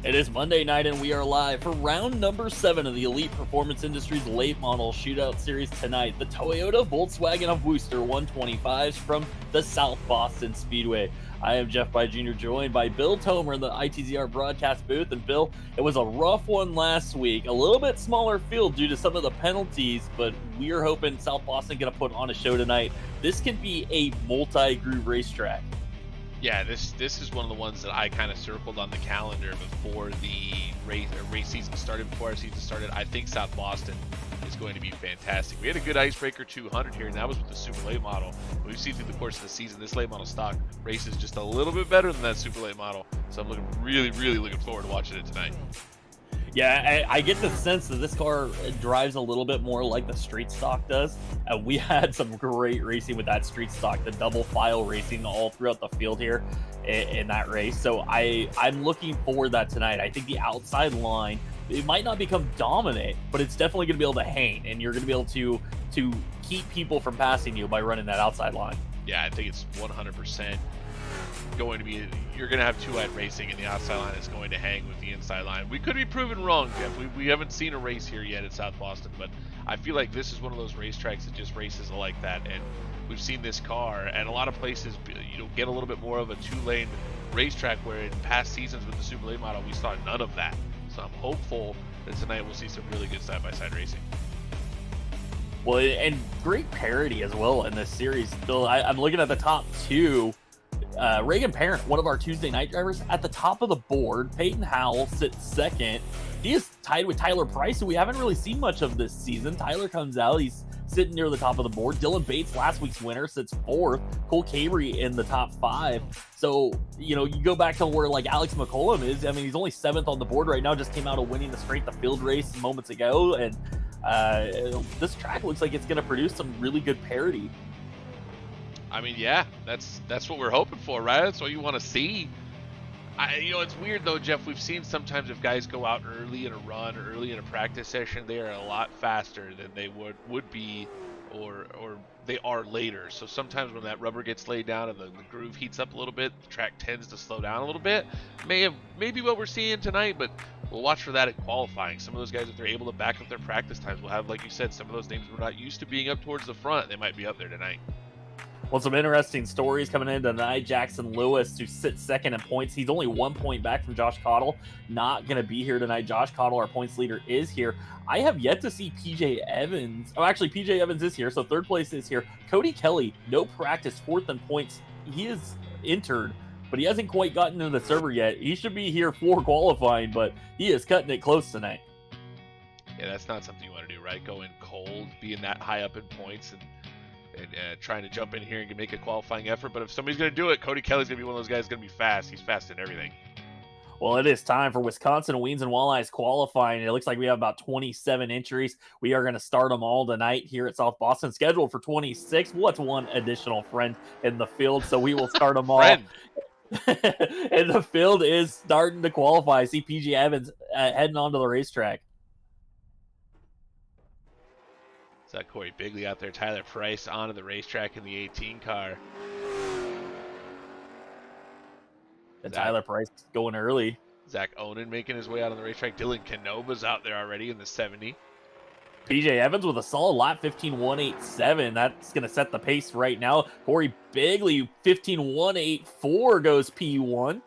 It is Monday night and we are live for round number 7 of the Elite Performance Industries Late Model Shootout Series tonight. The Toyota Volkswagen of Wooster 125s from the South Boston Speedway. I am Jeff By Jr., joined by Bill Tomer in the ITZR broadcast booth. And Bill, it was a rough one last week, a little bit smaller field due to some of the penalties, but we are hoping South Boston going to put on a show tonight. This can be a multi-groove racetrack. Yeah, this is one of the ones that I kind of circled on the calendar before the race season started, before our season started. I think South Boston is going to be fantastic. We had a good Icebreaker 200 here, and that was with the super late model. We've seen through the course of the season, this late model stock race is just a little bit better than that super late model. So I'm really looking forward to watching it tonight. Yeah, I get the sense that this car drives a little bit more like the street stock does. We had some great racing with that street stock, the double file racing all throughout the field here in that race. So I'm looking forward to that tonight. I think the outside line, it might not become dominant, but it's definitely going to be able to hang, and you're going to be able to keep people from passing you by running that outside line. Yeah, I think it's 100% going to be, you're going to have two-eyed racing, and the outside line is going to hang with the inside line. We could be proven wrong, Jeff. We haven't seen a race here yet at South Boston, but I feel like this is one of those racetracks that just races like that, and we've seen this car, and a lot of places, get a little bit more of a two-lane racetrack, where in past seasons with the Super Late model, we saw none of that. So I'm hopeful that tonight we'll see some really good side-by-side racing. Well, and great parity as well in this series. Bill, I'm looking at the top two. Reagan Parent, one of our Tuesday night drivers, at the top of the board. Peyton Howell sits second. He is tied with Tyler Price, who we haven't really seen much of this season. Tyler comes out. He's sitting near the top of the board. Dylan Bates, last week's winner, sits fourth. Cole Cabrey in the top 5. So, you go back to where like Alex McCollum is. I mean, he's only 7th on the board right now. Just came out of winning the straight the field race moments ago. And this track looks like it's going to produce some really good parity. I mean, yeah, that's what we're hoping for, right? That's what you want to see. It's weird though, Jeff. We've seen sometimes if guys go out early in a run, or early in a practice session, they are a lot faster than they would be, or they are later. So sometimes when that rubber gets laid down and the groove heats up a little bit, the track tends to slow down a little bit. Maybe what we're seeing tonight, but we'll watch for that at qualifying. Some of those guys, if they're able to back up their practice times, will have, like you said, some of those names we're not used to being up towards the front. They might be up there tonight. Well, some interesting stories coming in tonight. Jackson Lewis, who sits second in points. He's only 1 point back from Josh Cottle. Not going to be here tonight. Josh Cottle, our points leader, is here. I have yet to see PJ Evans. Oh, actually, PJ Evans is here, so third place is here. Cody Kelly, no practice, 4th in points. He is entered, but he hasn't quite gotten into the server yet. He should be here for qualifying, but he is cutting it close tonight. Yeah, that's not something you want to do, right? Go in cold, being that high up in points, and trying to jump in here and make a qualifying effort. But if somebody's going to do it, Cody Kelly's going to be one of those guys going to be fast. He's fast in everything. Well, it is time for Wisconsin Weens and Walleyes qualifying. It looks like we have about 27 entries. We are going to start them all tonight here at South Boston, scheduled for 26. What's one additional friend in the field? So we will start them all. And the field is starting to qualify. I see PJ Evans heading onto the racetrack. Is that Corey Bigley out there? Tyler Price onto the racetrack in the 18 car. And Tyler Price going early. Zach Onen making his way out on the racetrack. Dylan Canova's out there already in the 70. PJ Evans with a solid lap, 15.187. That's going to set the pace right now. Corey Bigley, 15.184 goes P1.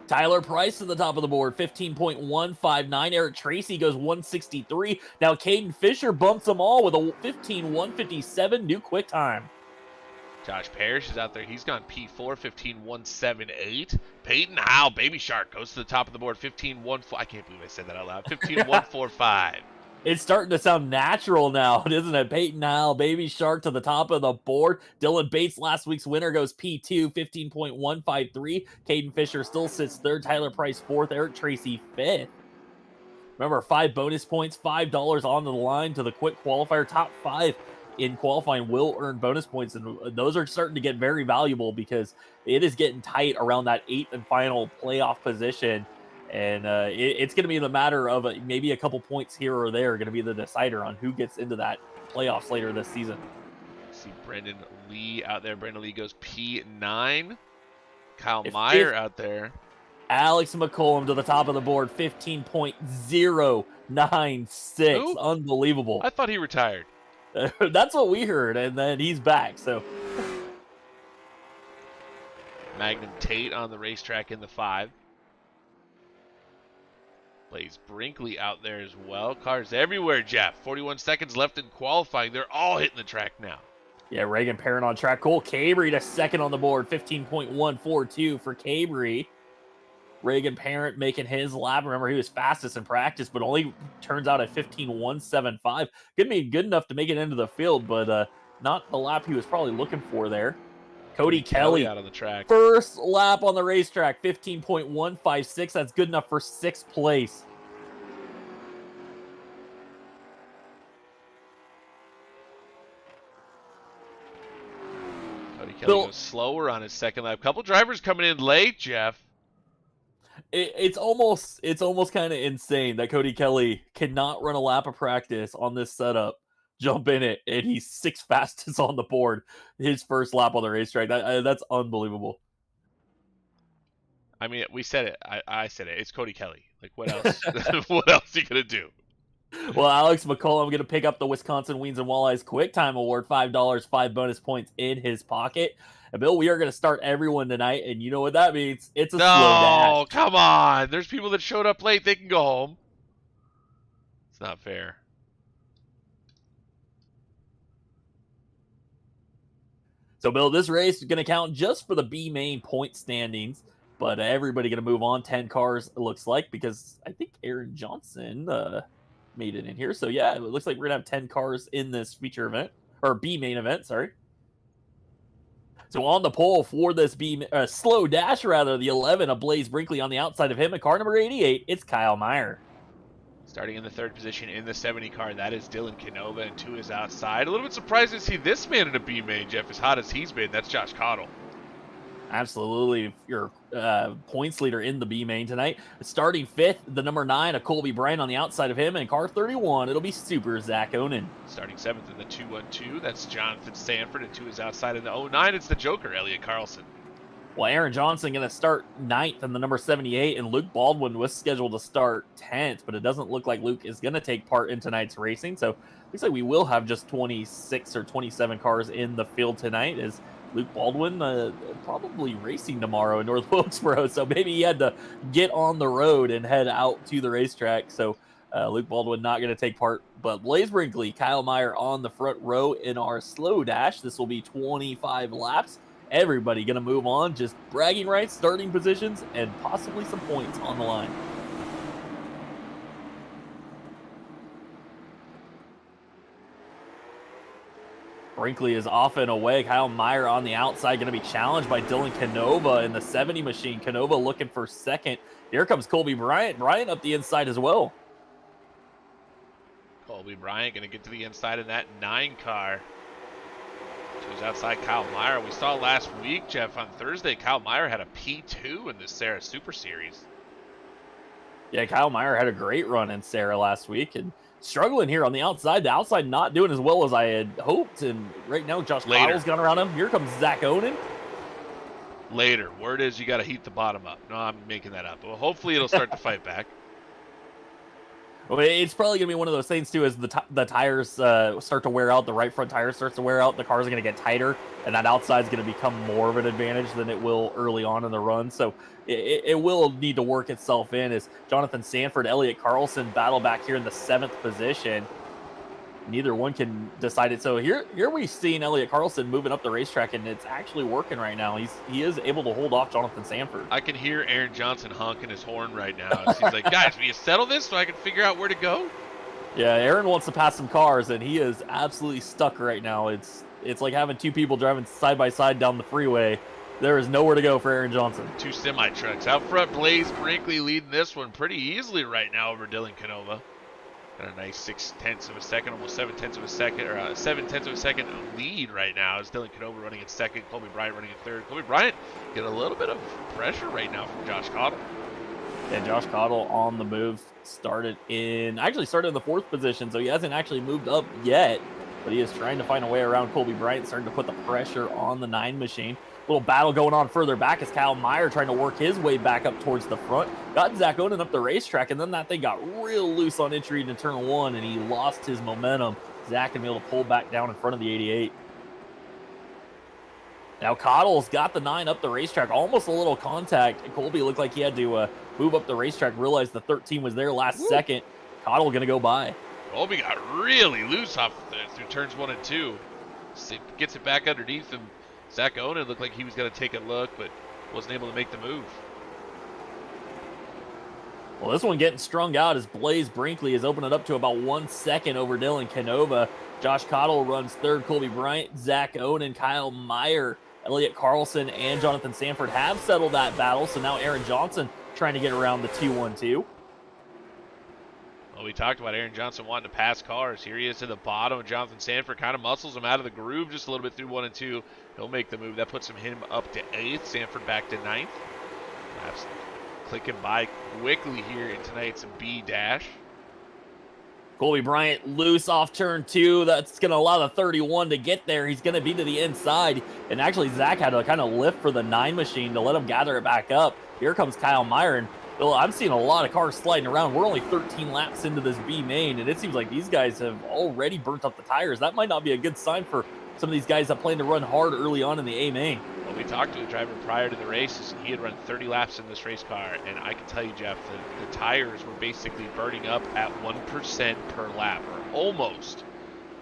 Tyler Price at the top of the board, 15.159. Eric Tracy goes 163. Now Caden Fisher bumps them all with a 15.157 new quick time. Josh Parrish is out there. He's gone P4, 15.178. Peyton Howell, Baby Shark, goes to the top of the board, 15.14. I can't believe I said that out loud. 15.145. It's starting to sound natural now, isn't it? Peyton Howell, Baby Shark to the top of the board. Dylan Bates, last week's winner, goes P2, 15.153. Caden Fisher still sits third. Tyler Price, 4th. Eric Tracy, 5th. Remember, 5 bonus points, $5 on the line to the quick qualifier. Top 5 in qualifying will earn bonus points, and those are starting to get very valuable because it is getting tight around that 8th and final playoff position. And it's going to be the matter of maybe a couple points here or there going to be the decider on who gets into that playoffs later this season. See Brendan Lee out there. Brendan Lee goes P9. Kyle Meyer out there. Alex McCollum to the top of the board, 15.096. Unbelievable. I thought he retired. That's what we heard, and then he's back. So Magnum Tate on the racetrack in the 5. Blaze Brinkley out there as well. Cars everywhere, Jeff. 41 seconds left in qualifying. They're all hitting the track now. Yeah, Reagan Parent on track. Cole Cabry to second on the board, 15.142 for Cabry. Reagan Parent making his lap. Remember, he was fastest in practice, but only turns out at 15.175. Could be good enough to make it into the field, but not the lap he was probably looking for there. Cody Kelly out on the track. First lap on the racetrack, 15.156. That's good enough for 6th place. Cody Kelly goes slower on his second lap. Couple drivers coming in late, Jeff. It's almost kind of insane that Cody Kelly cannot run a lap of practice on this setup, jump in it, and he's 6th fastest on the board. His first lap on the racetrack. That's unbelievable. I mean, we said it. I said it. It's Cody Kelly. Like, what else? What else are you gonna do? Well, Alex McCollum going to pick up the Wisconsin Weens and Walleyes Quick Time Award, $5, 5 bonus points in his pocket. And Bill, we are going to start everyone tonight, and you know what that means. It's a slow dash. No, come on. There's people that showed up late. They can go home. It's not fair. So, Bill, this race is going to count just for the B main point standings, but everybody going to move on. 10 cars, it looks like, because I think Aaron Johnson made it in here. So, yeah, it looks like we're going to have 10 cars in this feature event, or B main event, sorry. So on the pole for this slow dash, the 11 of Blaze Brinkley on the outside of him. And car number 88, it's Kyle Meyer. Starting in the 3rd position in the 70 car, that is Dylan Canova, and to his outside. A little bit surprised to see this man in a B main, Jeff, as hot as he's been. That's Josh Cottle. Absolutely, your points leader in the B main tonight. Starting 5th, the number 9 of Colby Bryant on the outside of him, and car 31, it'll be Super Zach Onan. Starting 7th in the 212, that's Jonathan Sanford, and to his outside in the 09, it's the Joker, Elliot Carlson. Well, Aaron Johnson going to start 9th in the number 78, and Luke Baldwin was scheduled to start 10th, but it doesn't look like Luke is going to take part in tonight's racing. So looks like we will have just 26 or 27 cars in the field tonight, as Luke Baldwin probably racing tomorrow in North Wilkesboro, so maybe he had to get on the road and head out to the racetrack. So Luke Baldwin not going to take part, but Blaze Brinkley, Kyle Meyer on the front row in our slow dash. This will be 25 laps. Everybody going to move on, just bragging rights, starting positions, and possibly some points on the line. Brinkley is off and away. Kyle Meyer on the outside, going to be challenged by Dylan Canova in the 70 machine. Canova looking for 2nd. Here comes Colby Bryant. Bryant up the inside as well. Colby Bryant going to get to the inside of that 9 car. To his outside, Kyle Meyer. We saw last week, Jeff, on Thursday, Kyle Meyer had a P2 in the Sarah Super Series. Yeah, Kyle Meyer had a great run in Sarah last week, and struggling here on the outside. The outside not doing as well as I had hoped. And right now, Josh Cottle's gone around him. Here comes Zach Onan. Later. Word is you got to heat the bottom up. No, I'm making that up. Well, hopefully it'll start to fight back. Well, it's probably going to be one of those things, too, as the tires start to wear out. The right front tire starts to wear out. The cars are going to get tighter, and that outside is going to become more of an advantage than it will early on in the run. So it will need to work itself in as Jonathan Sanford, Elliot Carlson battle back here in the 7th position. Neither one can decide it. So here we've seen Elliot Carlson moving up the racetrack, and it's actually working right now. He is able to hold off Jonathan Sanford. I can hear Aaron Johnson honking his horn right now. He's like, guys, will you settle this so I can figure out where to go? Yeah, Aaron wants to pass some cars, and he is absolutely stuck right now. It's like having 2 people driving side by side down the freeway. There is nowhere to go for Aaron Johnson. 2 semi-trucks. Out front, Blaze Brinkley leading this one pretty easily right now over Dylan Canova. Got a nice 6/10 of a second, almost 7/10 of a second, or 7/10 of a second lead right now as Dylan Canova running in 2nd, Colby Bryant running in 3rd. Colby Bryant getting a little bit of pressure right now from Josh Cottle. And Josh Cottle on the move started in the 4th position, so he hasn't actually moved up yet, but he is trying to find a way around Colby Bryant, starting to put the pressure on the 9 machine. Little battle going on further back as Kyle Meyer trying to work his way back up towards the front. Got Zach Oden up the racetrack, and then that thing got real loose on entry into turn 1, and he lost his momentum. Zach can be able to pull back down in front of the 88. Now Cottle's got the 9 up the racetrack, almost a little contact. Colby looked like he had to move up the racetrack, realized the 13 was there last second. Cottle going to go by. Colby got really loose off through turns 1 and 2. Gets it back underneath him. Zach Oden looked like he was going to take a look, but wasn't able to make the move. Well, this one getting strung out as Blaze Brinkley is opening it up to about 1 second over Dylan Canova. Josh Cottle runs third. Colby Bryant, Zach Oden, Kyle Meyer, Elliott Carlson, and Jonathan Sanford have settled that battle. So now Aaron Johnson trying to get around the 2-1-2. Well, we talked about Aaron Johnson wanting to pass cars. Here he is to the bottom. Jonathan Sanford kind of muscles him out of the groove just a little bit through 1 and 2. He'll make the move. That puts him up to 8th. Sanford back to 9th. Perhaps clicking by quickly here in tonight's B dash. Colby Bryant loose off turn 2. That's going to allow the 31 to get there. He's going to be to the inside. And actually, Zach had to kind of lift for the 9 machine to let him gather it back up. Here comes Kyle Meyer. And Bill, I'm seeing a lot of cars sliding around. We're only 13 laps into this B main, and it seems like these guys have already burnt up the tires. That might not be a good sign for some of these guys that plan to run hard early on in the A main. Well, we talked to the driver prior to the races, and he had run 30 laps in this race car, and I can tell you, Jeff, the tires were basically burning up at 1% per lap, or almost.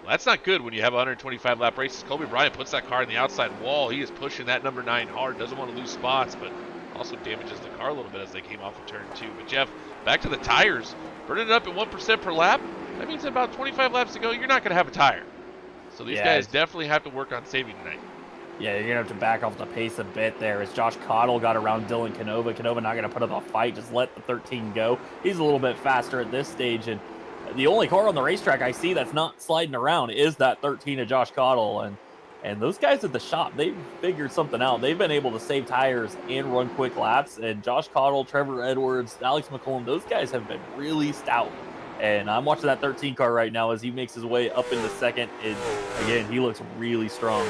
Well, that's not good when you have 125 lap races. Colby Bryant puts that car in the outside wall. He is pushing that number 9 hard, doesn't want to lose spots, but also damages the car a little bit as they came off of turn 2. But Jeff, back to the tires, burning it up at 1% per lap. That means about 25 laps to go, you're not going to have a tire. So these guys definitely have to work on saving tonight. Yeah, you're going to have to back off the pace a bit there as Josh Cottle got around Dylan Canova. Canova not going to put up a fight, just let the 13 go. He's a little bit faster at this stage, and the only car on the racetrack I see that's not sliding around is that 13 of Josh Cottle. And those guys at the shop, they've figured something out. They've been able to save tires and run quick laps. And Josh Cottle, Trevor Edwards, Alex McCollum, those guys have been really stout. And I'm watching that 13 car right now as he makes his way up into second. And again, he looks really strong.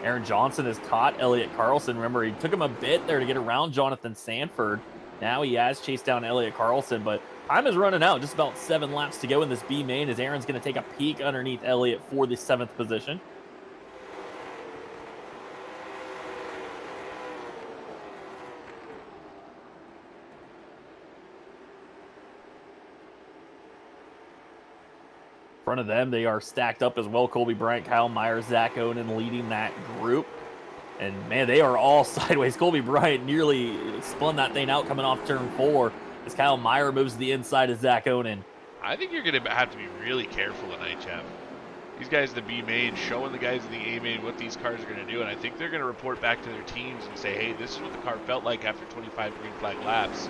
Aaron Johnson has caught Elliott Carlson. Remember, he took him a bit there to get around Jonathan Sanford. Now he has chased down Elliott Carlson, but time is running out. Just about 7 laps to go in this B main as Aaron's going to take a peek underneath Elliott for the 7th position. In front of them, they are stacked up as well. Colby Bryant, Kyle Meyer, Zach Oden leading that group. And, man, they are all sideways. Colby Bryant nearly spun that thing out coming off turn 4 as Kyle Meyer moves to the inside of Zach Oden. I think you're going to have to be really careful tonight, Jeff. These guys in the B main showing the guys in the A main what these cars are going to do, and I think they're going to report back to their teams and say, hey, this is what the car felt like after 25 green flag laps.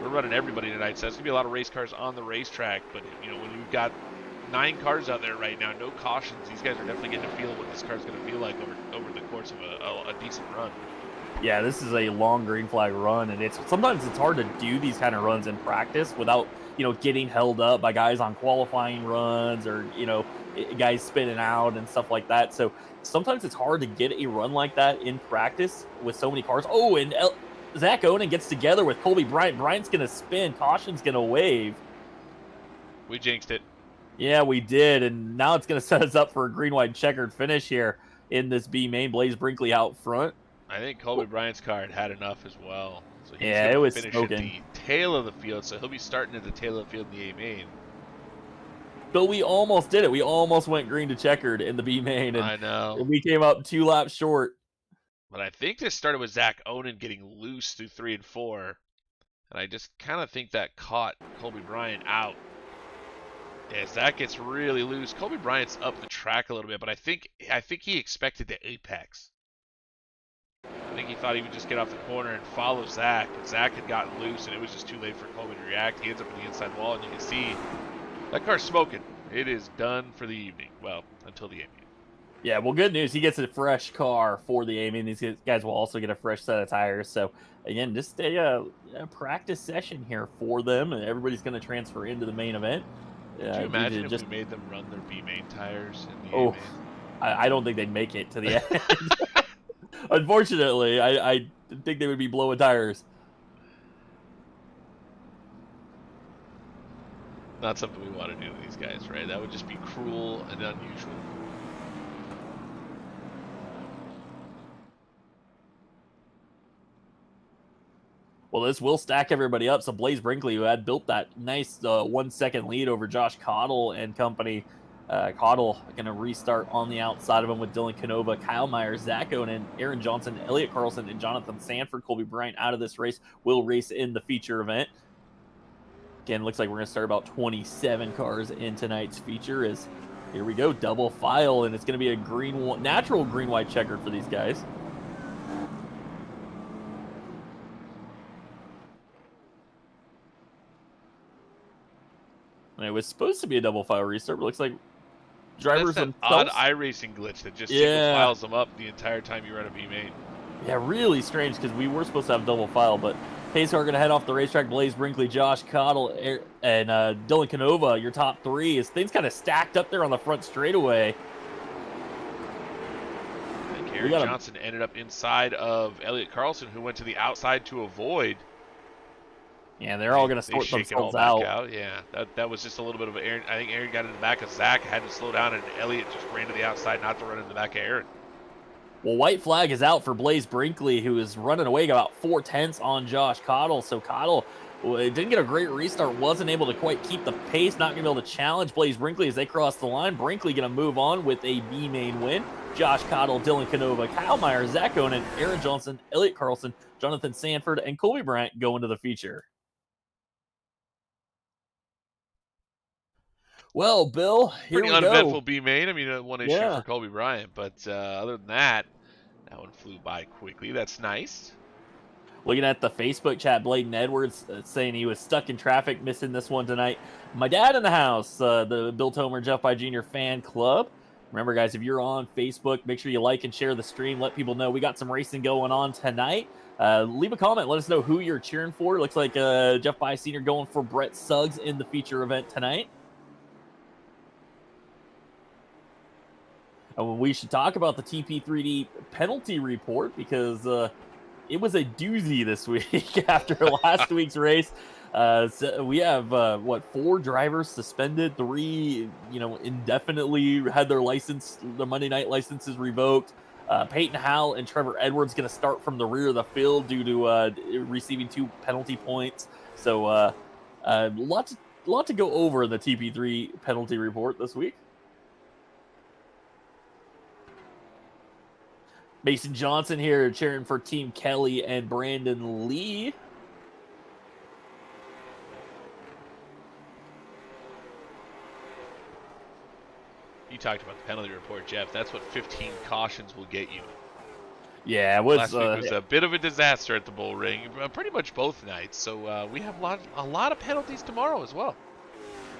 We're running everybody tonight, so that's going to be a lot of race cars on the racetrack, but, you know, when you've got 9 cars out there right now, no cautions. These guys are definitely getting a feel of what this car's going to feel like over the course of a decent run. Yeah, this is a long green flag run, and sometimes it's hard to do these kind of runs in practice without, getting held up by guys on qualifying runs or, guys spinning out and stuff like that. So sometimes it's hard to get a run like that in practice with so many cars. Oh, and Zach Oden gets together with Colby Bryant. Bryant's going to spin. Caution's going to wave. We jinxed it. Yeah, we did, and now it's going to set us up for a green, white, checkered finish here in this B main. Blaze Brinkley out front. I think Colby Bryant's car had enough as well. So he's yeah, it was finish smoking. At the tail of the field, so he'll be starting at the tail of the field in the A main. But we almost did it. We almost went green to checkered in the B main, and I know. we came up 2 laps short. But I think this started with Zach Oden getting loose through 3 and 4, and I just kind of think that caught Colby Bryant out. As that gets really loose, Colby Bryant's up the track a little bit, but I think he expected the apex. I think he thought he would just get off the corner and follow Zach, but Zach had gotten loose, and it was just too late for Colby to react. He ends up in the inside wall, and you can see that car's smoking. It is done for the evening. Well, until the evening. Yeah, well, good news. He gets a fresh car for the Amy, and these guys will also get a fresh set of tires. So, again, just a practice session here for them, and everybody's going to transfer into the main event. Could you Due to imagine if just, we made them run their B main tires in the A oh, main? I don't think they'd make it to the end. Unfortunately, I think they would be blowing tires. Not something we want to do to these guys, right? That would just be cruel and unusual. Well, this will stack everybody up. So Blaze Brinkley, who had built that nice 1 second lead over Josh Cottle and company, Cottle going to restart on the outside of him with Dylan Canova, Kyle Myers, Zach Owen, Aaron Johnson, Elliott Carlson, and Jonathan Sanford. Colby Bryant out of this race will race in the feature event. Again, looks like we're going to start about 27 cars in tonight's feature. As here we go, double file, and it's going to be a natural green-white checkered for these guys. And it was supposed to be a double file restart, but looks like drivers That's that odd iRacing glitch that just single files them up the entire time you run a B main. Yeah, really strange because we were supposed to have double file, but pace car going to head off the racetrack. Blaze Brinkley, Josh Cottle, and Dylan Canova, your top three. As things kind of stacked up there on the front straightaway. I think Aaron Johnson ended up inside of Elliott Carlson, who went to the outside to avoid. Yeah, they're all going to sort themselves out. Yeah, that was just a little bit of Aaron. I think Aaron got in the back of Zach, had to slow down, and Elliott just ran to the outside, not to run in the back of Aaron. Well, white flag is out for Blaze Brinkley, who is running away about 4/10 on Josh Cottle. So Cottle didn't get a great restart, wasn't able to quite keep the pace, not going to be able to challenge Blaze Brinkley as they cross the line. Brinkley going to move on with a B main win. Josh Cottle, Dylan Canova, Kyle Myers, Zach Owen, Aaron Johnson, Elliott Carlson, Jonathan Sanford, and Colby Bryant go into the feature. Well, Bill, here we go. Pretty uneventful B main. I mean, one issue for Colby Bryant, but other than that, that one flew by quickly. That's nice. Looking at the Facebook chat, Bladen Edwards saying he was stuck in traffic, missing this one tonight. My dad in the house, the Bill Tomer Jeff by Jr. fan club. Remember, guys, if you're on Facebook, make sure you like and share the stream. Let people know we got some racing going on tonight. Leave a comment. Let us know who you're cheering for. Looks like Jeff by Sr. going for Brett Suggs in the feature event tonight. We should talk about the TP3D penalty report because it was a doozy this week after last week's race. So we have, 4 drivers suspended, 3, indefinitely had their Monday night licenses revoked. Peyton Howell and Trevor Edwards going to start from the rear of the field due to receiving 2 penalty points. So a lot to go over in the TP3 penalty report this week. Mason Johnson here cheering for Team Kelly and Brandon Lee. You talked about the penalty report, Jeff. That's what 15 cautions will get you. Yeah, last week was a bit of a disaster at the Bull Ring, pretty much both nights. So we have a lot of penalties tomorrow as well.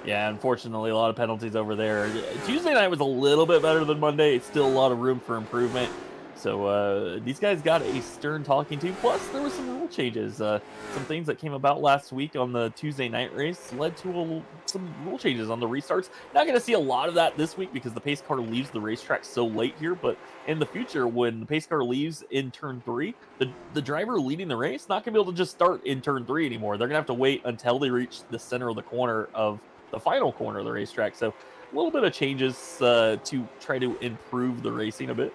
Yeah, unfortunately, a lot of penalties over there. Tuesday night was a little bit better than Monday. It's still a lot of room for improvement. So these guys got a stern talking to. Plus, there were some rule changes. Some things that came about last week on the Tuesday night race led to some rule changes on the restarts. Not going to see a lot of that this week because the pace car leaves the racetrack so late here. But in the future, when the pace car leaves in turn 3, the driver leading the race not going to be able to just start in turn 3 anymore. They're going to have to wait until they reach the center of the corner of the final corner of the racetrack. So a little bit of changes to try to improve the racing a bit.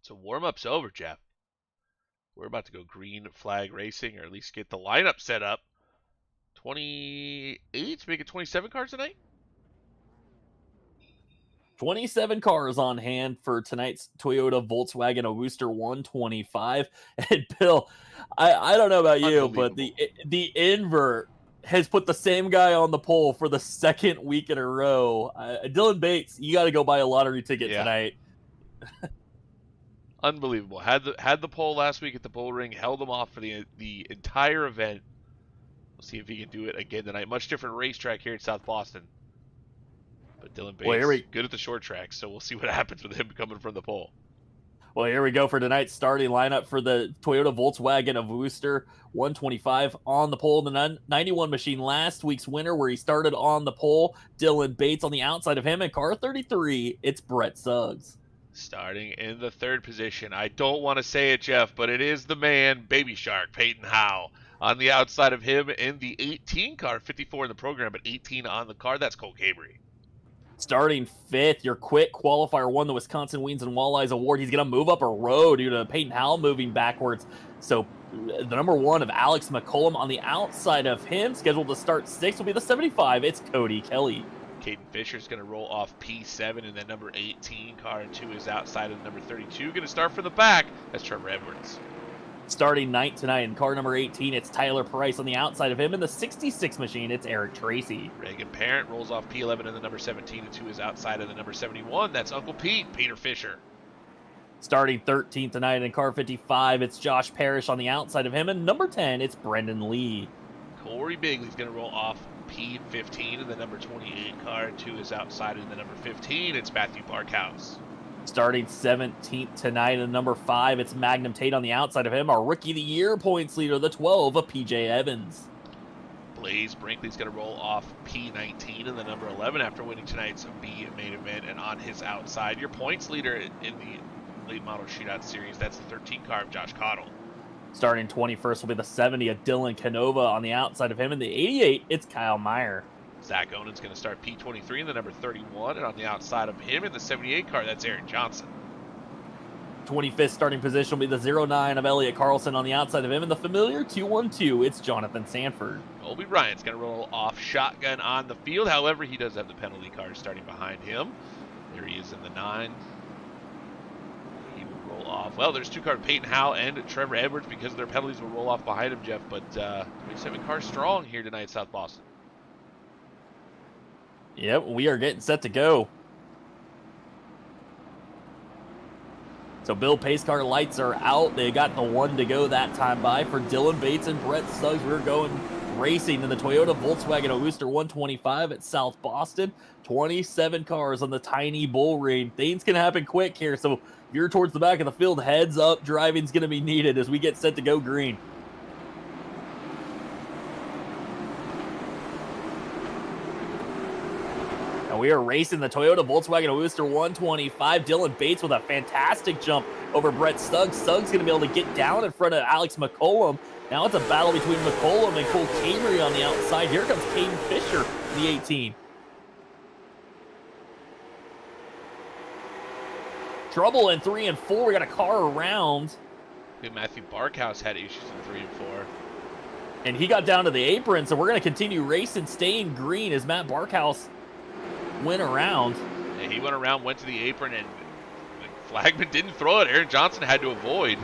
So warm-up's over, Jeff. We're about to go green flag racing, or at least get the lineup set up. 28, make it 27 cars tonight? 27 cars on hand for tonight's Toyota Volkswagen a Wooster 125. And Bill, I don't know about you, but the invert has put the same guy on the pole for the second week in a row. Dylan Bates, you got to go buy a lottery ticket tonight. Unbelievable. Had the pole last week at the Bull Ring, held them off for the entire event. We'll see if he can do it again tonight. Much different racetrack here in South Boston. But Dylan Well, Bates, good at the short track, so we'll see what happens with him coming from the pole. Well, here we go for tonight's starting lineup for the Toyota Volkswagen of Wooster. 125 on the pole. The 91 machine, last week's winner, where he started on the pole. Dylan Bates on the outside of him. And car 33, it's Brett Suggs. Starting in the third position. I don't want to say it, Jeff, but it is the man, Baby Shark, Peyton Howe. On the outside of him in the 18 car, 54 in the program, but 18 on the car. That's Cole Cabry. Starting fifth, your quick qualifier won the Wisconsin Weens and Walleyes Award. He's going to move up a row due to Peyton Howell moving backwards. So the number 1 of Alex McCollum on the outside of him, scheduled to start 6, will be the 75. It's Cody Kelly. Caden Fisher's going to roll off P7 in the number 18 car, and 2 is outside of the number 32. Going to start from the back. That's Trevor Edwards. Starting night tonight in car number 18, it's Tyler Price on the outside of him. In the 66 machine, it's Eric Tracy. Reagan Parent rolls off P11 in the number 17, and 2 is outside of the number 71. That's Uncle Pete, Peter Fisher. Starting 13th tonight in car 55, it's Josh Parrish on the outside of him. And number 10, it's Brendan Lee. Corey Bigley's going to roll off P15 in the number 28 car, and 2 is outside of the number 15. It's Matthew Barkhouse. Starting 17th tonight in number 5, it's Magnum Tate on the outside of him. Our Rookie of the Year points leader, the 12 of PJ Evans. Blaze Brinkley's going to roll off P19 in the number 11 after winning tonight's B main event, and on his outside, your points leader in the late model shootout series, that's the 13 car of Josh Cottle. Starting 21st will be the 70 of Dylan Canova on the outside of him. In the 88, it's Kyle Meyer. Zach Onen's going to start P23 in the number 31, and on the outside of him in the 78 car, that's Aaron Johnson. 25th starting position will be the 09 of Elliott Carlson on the outside of him. In the familiar 212, it's Jonathan Sanford. Colby Bryant's going to roll off shotgun on the field. However, he does have the penalty car starting behind him. There he is in the 9. He will roll off. Well, there's 2 car Peyton Howe and Trevor Edwards because their penalties will roll off behind him, Jeff. But 27 car strong here tonight, South Boston. Yep, we are getting set to go. So Bill Pacecar lights are out. They got the 1 to go that time by for Dylan Bates and Brett Suggs. We're going racing in the Toyota Volkswagen Wooster 125 at South Boston. 27 cars on the tiny bull ring. Things can happen quick here, so if you're towards the back of the field, heads up, driving's going to be needed as we get set to go green. And we are racing the Toyota Volkswagen Wooster 125. Dylan Bates with a fantastic jump over Brett Suggs. Suggs going to be able to get down in front of Alex McCollum. Now it's a battle between McCollum and Cole Cabry on the outside. Here comes Caden Fisher, the 18. Trouble in 3 and 4. We got a car around. Matthew Barkhouse had issues in 3 and 4. And he got down to the apron, so we're going to continue racing, staying green as Matt Barkhouse went around. Yeah, he went around, went to the apron, and Flagman didn't throw it. Aaron Johnson had to avoid.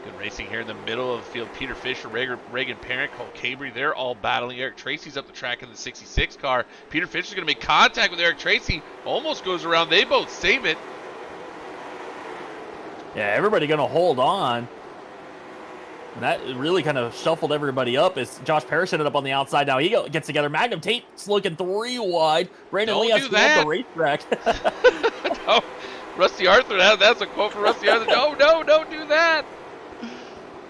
Good racing here in the middle of the field. Peter Fisher, Reagan Parent, Cole Cabry, they're all battling. Eric Tracy's up the track in the 66 car. Peter Fisher's going to make contact with Eric Tracy. Almost goes around. They both save it. Yeah, everybody going to hold on. And that really kind of shuffled everybody up as Josh Parrish ended up on the outside. Now he gets together. Magnum Tate's looking 3 wide. Brandon Lee has to go up the racetrack. No, Rusty Arthur, that's a quote from Rusty Arthur. No, don't do that.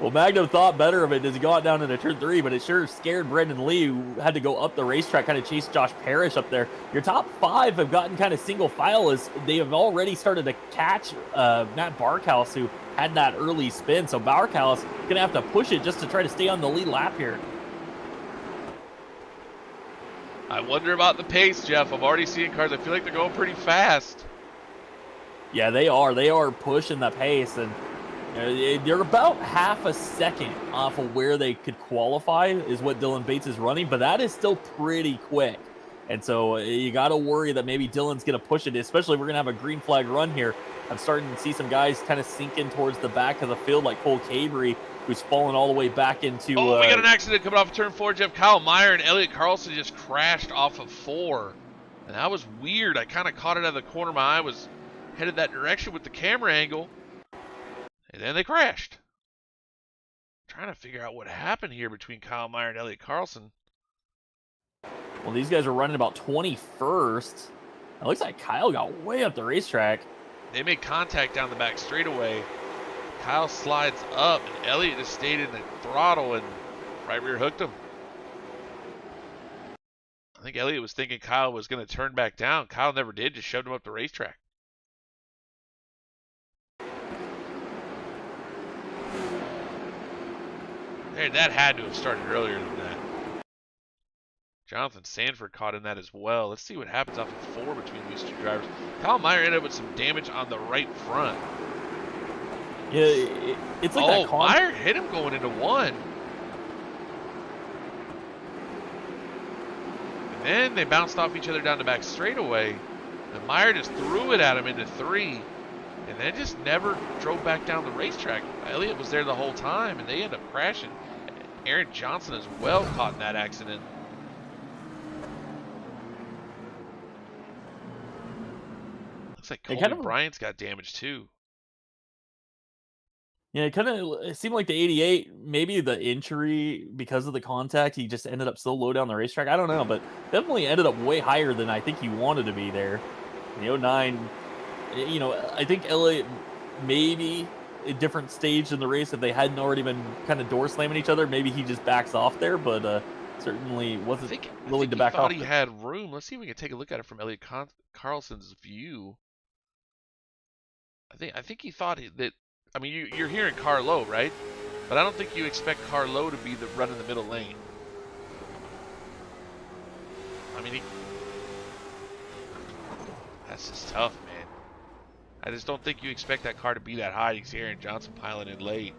Well, Magnum thought better of it as he got down into turn 3, but it sure scared Brendan Lee, who had to go up the racetrack, kind of chase Josh Parrish up there. Your top 5 have gotten kind of single file as they have already started to catch Matt Barkhouse, who had that early spin. So Barkhouse going to have to push it just to try to stay on the lead lap here. I wonder about the pace, Jeff. I'm already seeing cars. I feel like they're going pretty fast. Yeah, they are. They are pushing the pace, and they're about half a second off of where they could qualify is what Dylan Bates is running, but that is still pretty quick. And so you got to worry that maybe Dylan's going to push it, especially if we're going to have a green flag run here. I'm starting to see some guys kind of sink in towards the back of the field, like Cole Cabry, who's fallen all the way back into... Oh, we got an accident coming off of turn 4, Jeff. Kyle Meyer and Elliott Carlson just crashed off of 4. And that was weird. I kind of caught it out of the corner of my eye. I was headed that direction with the camera angle. And then they crashed. I'm trying to figure out what happened here between Kyle Meyer and Elliott Carlson. Well, these guys are running about 21st. It looks like Kyle got way up the racetrack. They made contact down the back straightaway. Kyle slides up, and Elliott just stayed in the throttle and right rear hooked him. I think Elliott was thinking Kyle was going to turn back down. Kyle never did, just shoved him up the racetrack. There, that had to have started earlier than that. Jonathan Sanford caught in that as well. Let's see what happens off of 4 between these two drivers. Kyle Meyer ended up with some damage on the right front. Yeah, it's like that. Meyer hit him going into 1. And then they bounced off each other down the back straightaway. And Meyer just threw it at him into 3. And then just never drove back down the racetrack. Elliott was there the whole time, and they ended up crashing. Aaron Johnson as well caught in that accident. Looks like Colby Bryant's got damage too. Yeah, it seemed like the 88, maybe the injury because of the contact, he just ended up so low down the racetrack. I don't know, but definitely ended up way higher than I think he wanted to be there. The 09, you know, I think Elliott maybe a different stage in the race if they hadn't already been kind of door slamming each other. Maybe he just backs off there, but certainly wasn't willing to back off. I thought he had room. Let's see if we can take a look at it from Elliott Carlson's view. I think he thought that. I mean, you're hearing car low, right? But I don't think you expect car low to be the run in the middle lane. I mean, that's just tough, man. I just don't think you expect that car to be that high. You see Aaron Johnson piling in late.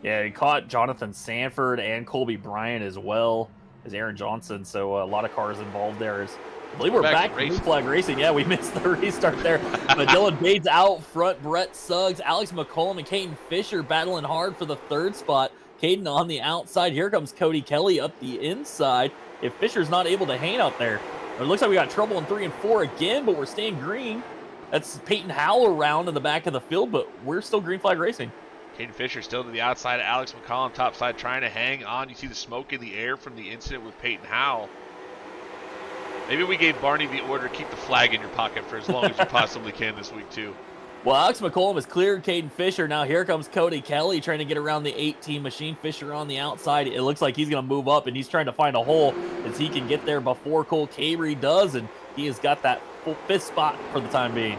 Yeah, he caught Jonathan Sanford and Colby Bryant as well as Aaron Johnson. So a lot of cars involved there. I believe we're back to Blue Flag Racing. Yeah, we missed the restart there. But Dylan Bates out front, Brett Suggs, Alex McCollum, and Caden Fisher battling hard for the 3rd spot. Caden on the outside. Here comes Cody Kelly up the inside. If Fisher's not able to hang out there, it looks like we got trouble in 3 and 4 again, but we're staying green. That's Peyton Howell around in the back of the field, but we're still Green Flag Racing. Caden Fisher still to the outside. Alex McCollum top side trying to hang on. You see the smoke in the air from the incident with Peyton Howell. Maybe we gave Barney the order, keep the flag in your pocket for as long as you possibly can this week, too. Well, Alex McCollum has cleared Caden Fisher. Now here comes Cody Kelly trying to get around the 18 machine. Fisher on the outside. It looks like he's going to move up, and he's trying to find a hole as he can get there before Cole Cabrey does, and he has got that full 5th spot for the time being.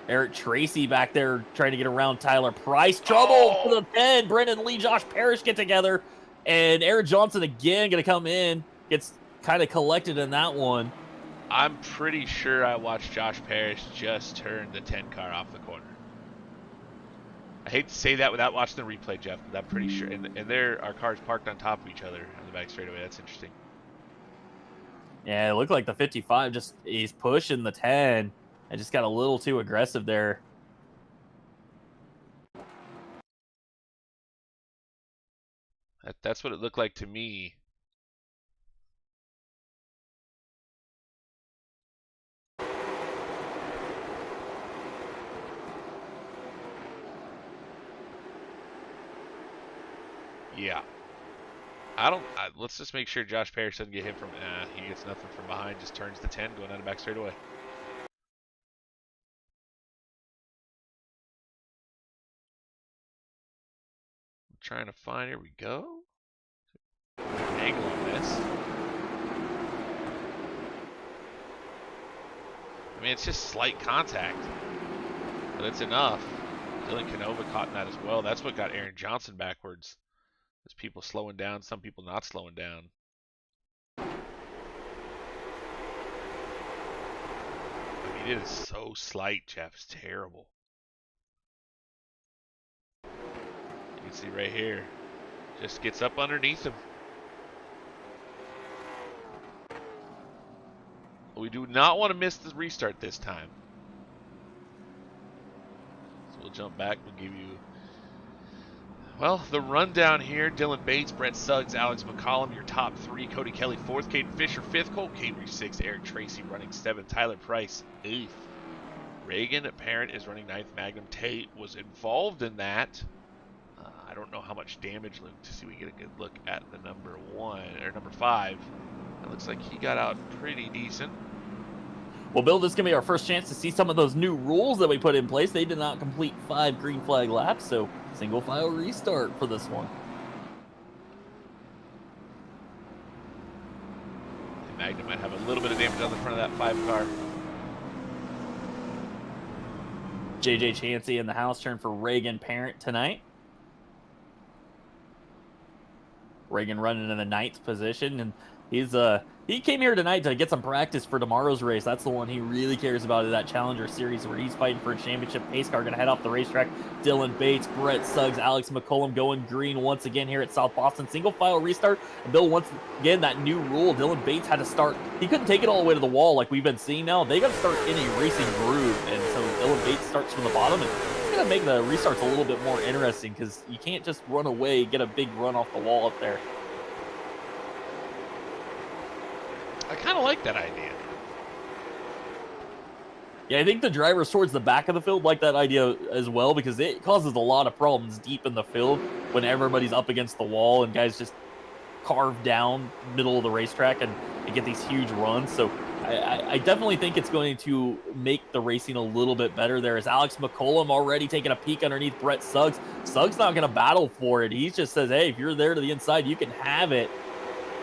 Eric Tracy back there trying to get around Tyler Price. Trouble for the 10. Brendan Lee, Josh Parrish get together, and Aaron Johnson again going to come in. Gets kind of collected in that one. I'm pretty sure I watched Josh Parrish just turn the 10 car off the corner. I hate to say that without watching the replay, Jeff, but I'm pretty sure. And there are cars parked on top of each other on the back straightaway. That's interesting. Yeah, it looked like the 55 he's pushing the 10. I just got a little too aggressive there. That's what it looked like to me. Yeah. Let's just make sure Josh Parrish doesn't get hit from, he gets nothing from behind, just turns the 10 going out of back straightaway. I'm trying to find, here we go. Angle on this. I mean, it's just slight contact, but it's enough. Dylan Canova caught in that as well. That's what got Aaron Johnson backwards. There's people slowing down, some people not slowing down. I mean, it is so slight, Jeff. It's terrible. You can see right here. Just gets up underneath him. We do not want to miss the restart this time. So we'll jump back. We'll give you, well, the rundown here. Dylan Bates, Brett Suggs, Alex McCollum, your top 3. Cody Kelly, 4th. Caden Fisher, 5th. Cole Cabrey, 6th. Eric Tracy running 7th. Tyler Price, 8th. Reagan Parent is running 9th. Magnum Tate was involved in that. I don't know how much damage. Look to see we get a good look at the number 5. It looks like he got out pretty decent. Well, Bill, this is going to be our first chance to see some of those new rules that we put in place. They did not complete 5 green flag laps, so single file restart for this one. Magna might have a little bit of damage on the front of that 5 car. JJ Chansey in the house turn for Reagan Parent tonight. Reagan running in the 9th position, and he came here tonight to get some practice for tomorrow's race. That's the one he really cares about, is that Challenger Series where he's fighting for a championship pace car. Going to head off the racetrack. Dylan Bates, Brett Suggs, Alex McCollum going green once again here at South Boston. Single file restart. And Bill, once again, that new rule, Dylan Bates had to start. He couldn't take it all the way to the wall like we've been seeing now. They got to start in a racing groove, and so Dylan Bates starts from the bottom, and it's going to make the restarts a little bit more interesting because you can't just run away, get a big run off the wall up there. I kind of like that idea. Yeah, I think the drivers towards the back of the field like that idea as well, because it causes a lot of problems deep in the field when everybody's up against the wall and guys just carve down middle of the racetrack and get these huge runs. So I definitely think it's going to make the racing a little bit better. There is Alex McCollum already taking a peek underneath Brett Suggs. Suggs not going to battle for it. He just says, hey, if you're there to the inside, you can have it.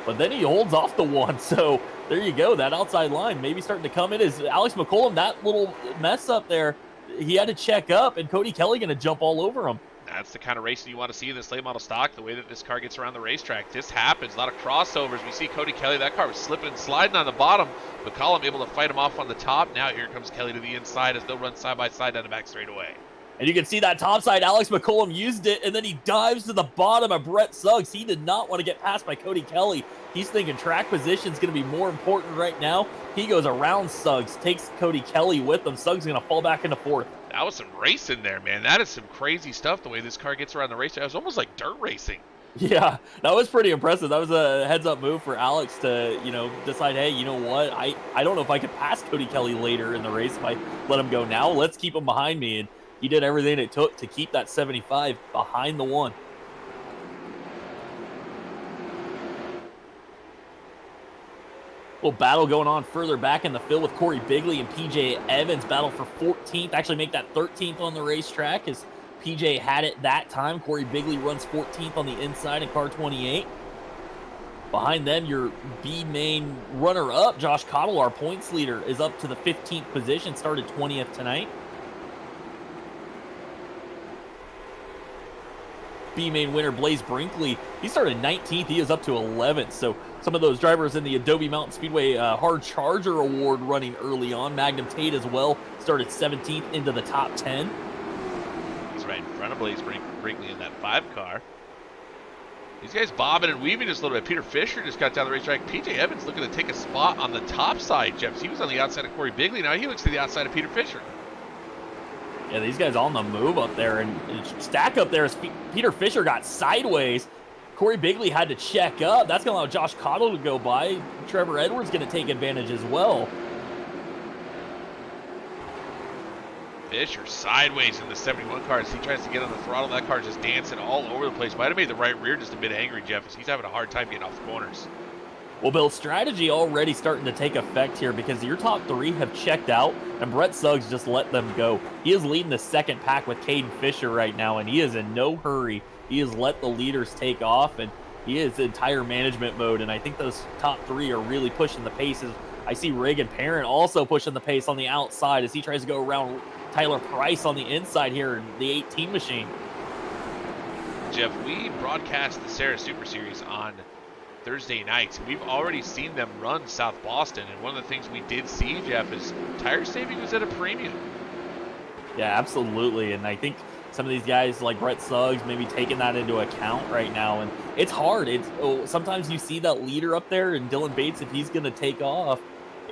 But then he holds off the one, so there you go. That outside line maybe starting to come in. Is Alex McCollum, that little mess up there, he had to check up, and Cody Kelly going to jump all over him. That's the kind of racing you want to see in this late model stock, the way that this car gets around the racetrack. This happens. A lot of crossovers. We see Cody Kelly. That car was slipping and sliding on the bottom. McCollum able to fight him off on the top. Now here comes Kelly to the inside as they'll run side by side down the back straightaway. And you can see that top side, Alex McCollum used it, and then he dives to the bottom of Brett Suggs. He did not want to get passed by Cody Kelly. He's thinking track position is going to be more important right now. He goes around Suggs, takes Cody Kelly with him. Suggs is going to fall back into 4th. That was some racing there, man. That is some crazy stuff, the way this car gets around the racetrack. It was almost like dirt racing. Yeah, that was pretty impressive. That was a heads-up move for Alex to, decide, hey, you know what? I don't know if I could pass Cody Kelly later in the race if I let him go now. Let's keep him behind me. And he did everything it took to keep that 75 behind the 1. Little battle going on further back in the field with Corey Bigley and PJ Evans. Battle for 14th. Actually make that 13th on the racetrack as PJ had it that time. Corey Bigley runs 14th on the inside in car 28. Behind them, your B-main runner-up, Josh Cottle, our points leader, is up to the 15th position. Started 20th tonight. B-main winner Blaze Brinkley, he started 19th. He is up to 11th. So some of those drivers in the Adobe Mountain Speedway Hard Charger Award running early on. Magnum Tate as well started 17th into the top 10. He's right in front of Blaze Brinkley in that 5 car. These guys bobbing and weaving just a little bit. Peter Fisher just got down the racetrack. PJ Evans looking to take a spot on the top side, Jeff. He was on the outside of Corey Bigley. Now he looks to the outside of Peter Fisher. Yeah, these guys on the move up there, and stack up there as Peter Fisher got sideways. Corey Bigley had to check up. That's going to allow Josh Cottle to go by. Trevor Edwards going to take advantage as well. Fisher sideways in the 71 car as he tries to get on the throttle. That car just dancing all over the place. Might have made the right rear just a bit angry, Jeff, as he's having a hard time getting off the corners. Well, Bill, strategy already starting to take effect here because your top 3 have checked out, and Brett Suggs just let them go. He is leading the second pack with Caden Fisher right now, and he is in no hurry. He has let the leaders take off, and he is in tire management mode, and I think those top 3 are really pushing the paces. I see Reagan Parent also pushing the pace on the outside as he tries to go around Tyler Price on the inside here in the 18 machine. Jeff, we broadcast the Sarah Super Series on Thursday nights. We've already seen them run South Boston, and one of the things we did see, Jeff, is tire saving was at a premium. Yeah, absolutely, and I think some of these guys like Brett Suggs maybe taking that into account right now, and it's hard. Sometimes you see that leader up there, and Dylan Bates, if he's going to take off,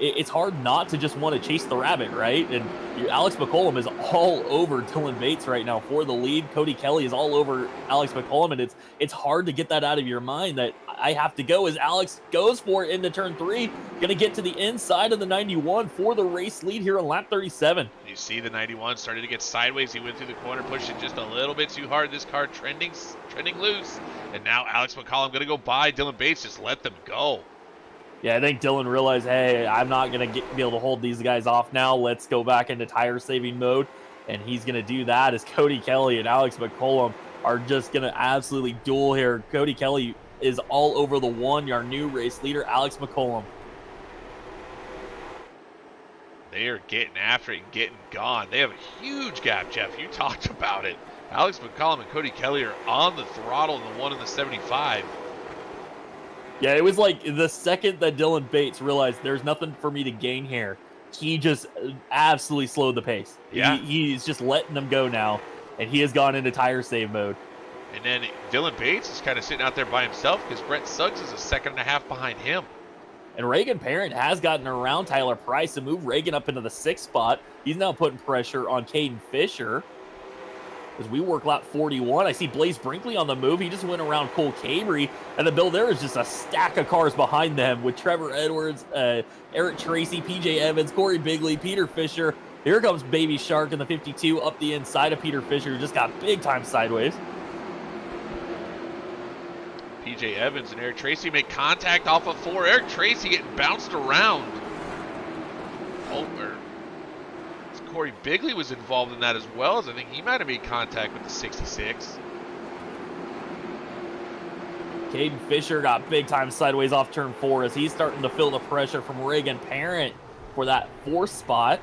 it's hard not to just want to chase the rabbit, right? And Alex McCollum is all over Dylan Bates right now for the lead. Cody Kelly is all over Alex McCollum, and it's hard to get that out of your mind that I have to go as Alex goes for it into turn 3. Going to get to the inside of the 91 for the race lead here on lap 37. You see the 91 started to get sideways. He went through the corner, pushed it just a little bit too hard. This car trending loose. And now Alex McCollum going to go by. Dylan Bates just let them go. Yeah, I think Dylan realized, hey, I'm not going to be able to hold these guys off now. Let's go back into tire-saving mode. And he's going to do that as Cody Kelly and Alex McCollum are just going to absolutely duel here. Cody Kelly is all over the one. Our new race leader, Alex McCollum. They are getting after it and getting gone. They have a huge gap, Jeff. You talked about it. Alex McCollum and Cody Kelly are on the throttle in the 1 and the 75. Yeah, it was like the second that Dylan Bates realized there's nothing for me to gain here, he just absolutely slowed the pace. Yeah. He's just letting them go now, and he has gone into tire save mode. And then Dylan Bates is kind of sitting out there by himself because Brett Suggs is a second and a half behind him. And Reagan Parent has gotten around Tyler Price and moved Reagan up into the 6th spot. He's now putting pressure on Caden Fisher as we work lap 41. I see Blaze Brinkley on the move. He just went around Cole Cabry. And the Bill, there is just a stack of cars behind them with Trevor Edwards, Eric Tracy, PJ Evans, Corey Bigley, Peter Fisher. Here comes Baby Shark in the 52 up the inside of Peter Fisher, who just got big time sideways. PJ Evans and Eric Tracy make contact off of 4. Eric Tracy getting bounced around. Corey Bigley was involved in that as well, as I think he might have made contact with the 66. Caden Fisher got big time sideways off turn 4 as he's starting to feel the pressure from Reagan Parent for that 4th spot.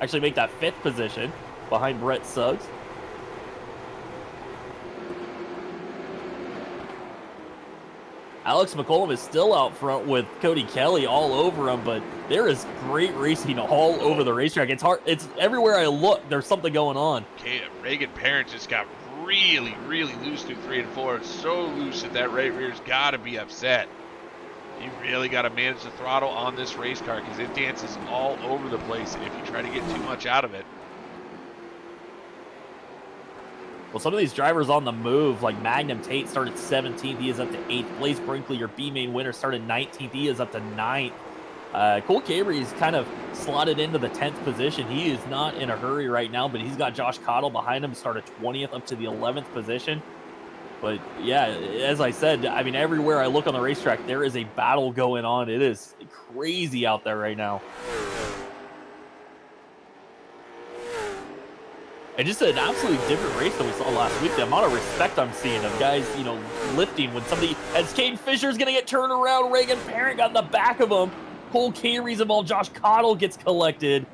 Actually make that 5th position behind Brett Suggs. Alex McCollum is still out front with Cody Kelly all over him, but there is great racing all over the racetrack. It's hard. It's everywhere I look, there's something going on. Okay, Reagan Parent just got really, really loose through 3 and 4. It's so loose that right rear's got to be upset. You really got to manage the throttle on this race car because it dances all over the place if you try to get too much out of it. Well, some of these drivers on the move, like Magnum Tate started 17th. He is up to 8th. Blaze Brinkley, your B-main winner, started 19th. He is up to 9th. Cole Cabry is kind of slotted into the 10th position. He is not in a hurry right now, but he's got Josh Cottle behind him, started 20th up to the 11th position. But yeah, as I said, I mean, everywhere I look on the racetrack, there is a battle going on. It is crazy out there right now. And just an absolutely different race than we saw last week. The amount of respect I'm seeing of guys, you know, lifting when somebody, as Caden Fisher's going to get turned around, Reagan Parent got in the back of him. Cole Cabry's involved. Josh Cottle gets collected.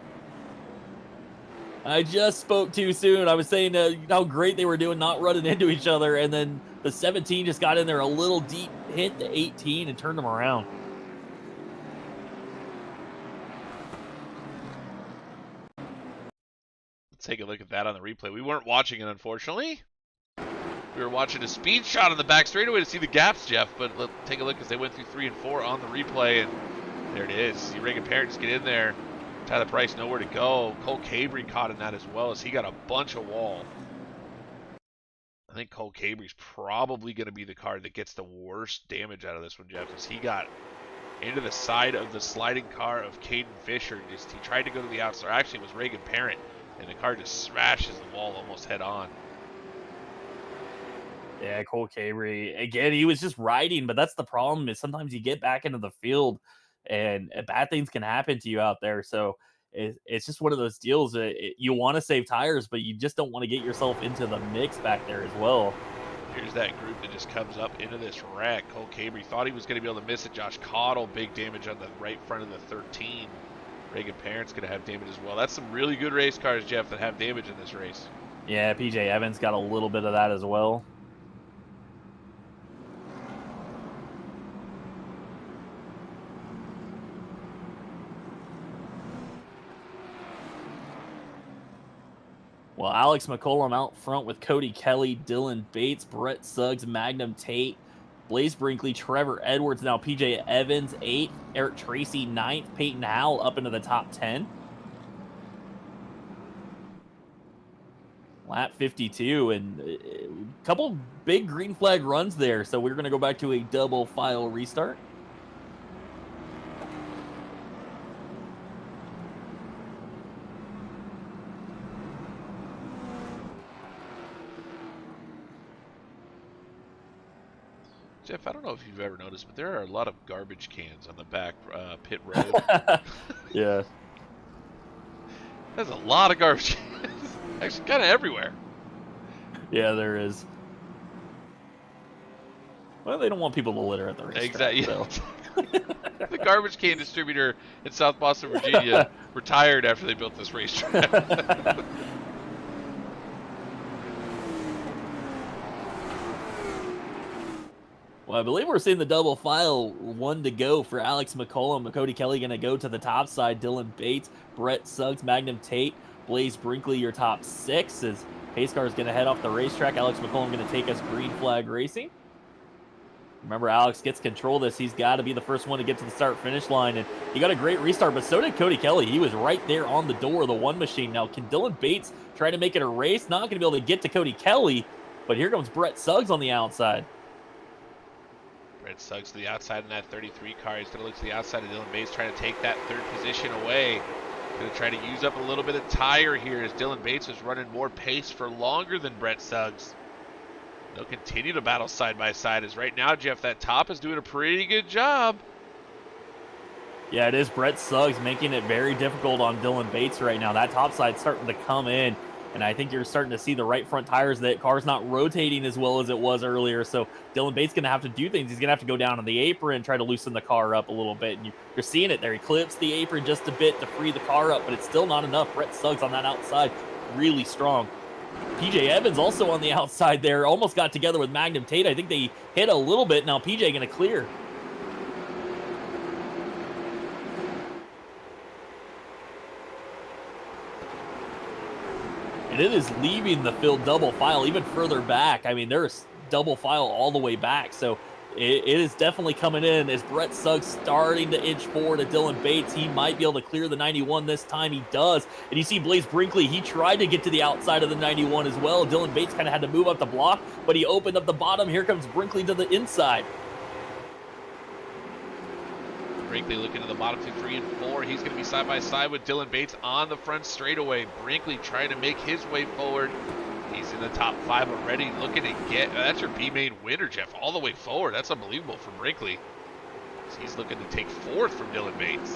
I just spoke too soon. I was saying how great they were doing not running into each other, and then the 17 just got in there a little deep, hit the 18, and turned them around. Take a look at that on the replay. We weren't watching it, unfortunately. We were watching a speed shot on the back straightaway to see the gaps, Jeff, but let's take a look as they went through 3 and 4 on the replay, and there it is. See Reagan Parent just get in there. Tyler Price nowhere to go. Cole Cabry caught in that as well as he got a bunch of wall. I think Cole Cabry's probably going to be the car that gets the worst damage out of this one, Jeff, as he got into the side of the sliding car of Caden Fisher. He tried to go to the outside. Actually, it was Reagan Parent. And the car just smashes the wall almost head on. Yeah, Cole Cabry. Again, he was just riding, but that's the problem is sometimes you get back into the field and bad things can happen to you out there. So it's just one of those deals that you want to save tires, but you just don't want to get yourself into the mix back there as well. Here's that group that just comes up into this wreck. Cole Cabry thought he was going to be able to miss it. Josh Cottle, big damage on the right front of the 13. Reagan Parent's going to have damage as well. That's some really good race cars, Jeff, that have damage in this race. Yeah, PJ Evans got a little bit of that as well. Well, Alex McCollum out front with Cody Kelly, Dylan Bates, Brett Suggs, Magnum Tate, Blaze Brinkley, Trevor Edwards, now PJ Evans, 8th, Eric Tracy, 9th, Peyton Howell up into the top 10. Lap 52, and a couple big green flag runs there, so we're going to go back to a double file restart. Jeff, I don't know if you've ever noticed, but there are a lot of garbage cans on the back pit road. Yeah. There's a lot of garbage cans. Actually, kind of everywhere. Yeah, there is. Well, they don't want people to litter at the racetrack, Exactly. so. The garbage can distributor in South Boston, Virginia, retired after they built this racetrack. Well, I believe we're seeing the double file, one to go for Alex McCollum. Cody Kelly going to go to the top side. Dylan Bates, Brett Suggs, Magnum Tate, Blaze Brinkley, your top 6 as pace car is going to head off the racetrack. Alex McCollum going to take us green flag racing. Remember, Alex gets control of this. He's got to be the first one to get to the start-finish line, and he got a great restart, but so did Cody Kelly. He was right there on the door of the one machine. Now, can Dylan Bates try to make it a race? Not going to be able to get to Cody Kelly, but here comes Brett Suggs on the outside. Brett Suggs to the outside in that 33 car. He's going to look to the outside of Dylan Bates, trying to take that 3rd position away. Going to try to use up a little bit of tire here as Dylan Bates is running more pace for longer than Brett Suggs. They'll continue to battle side by side as right now, Jeff, that top is doing a pretty good job. Yeah, it is Brett Suggs making it very difficult on Dylan Bates right now. That top side's starting to come in, and I think you're starting to see the right front tires. That car's not rotating as well as it was earlier, so Dylan Bates going to have to do things. He's going to have to go down on the apron, try to loosen the car up a little bit, and you're seeing it there. He clips the apron just a bit to free the car up, but it's still not enough. Brett Suggs on that outside, really strong. PJ Evans also on the outside there, almost got together with Magnum Tate. I think they hit a little bit. Now PJ going to clear. And it is leaving the field double file even further back. I mean, there's double file all the way back. So it is definitely coming in as Brett Suggs starting to inch forward to Dylan Bates. He might be able to clear the 91 this time. He does. And you see Blaze Brinkley, he tried to get to the outside of the 91 as well. Dylan Bates kind of had to move up the block, but he opened up the bottom. Here comes Brinkley to the inside. Brinkley looking to the bottom 2, 3, and 4. He's going to be side by side with Dylan Bates on the front straightaway. Brinkley trying to make his way forward. He's in the top 5 already, looking to get, that's your B-main winner, Jeff, all the way forward. That's unbelievable for Brinkley. He's looking to take 4th from Dylan Bates.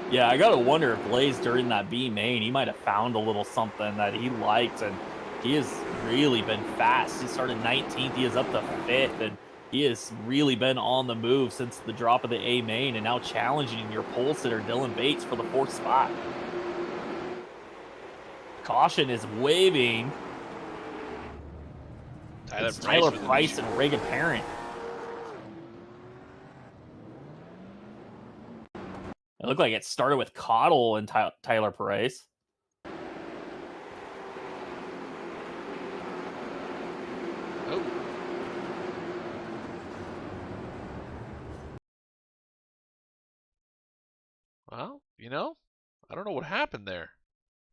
Yeah, I got to wonder if Blaze during that B-main, he might have found a little something that he liked, and he has really been fast. He started 19th, he is up to 5th, and he has really been on the move since the drop of the A-main, and now challenging your pole sitter, Dylan Bates, for the 4th spot. Caution is waving. Tyler Price and Reagan Parent. It looked like it started with Cottle and Tyler Price. Oh. Well, you know, I don't know what happened there.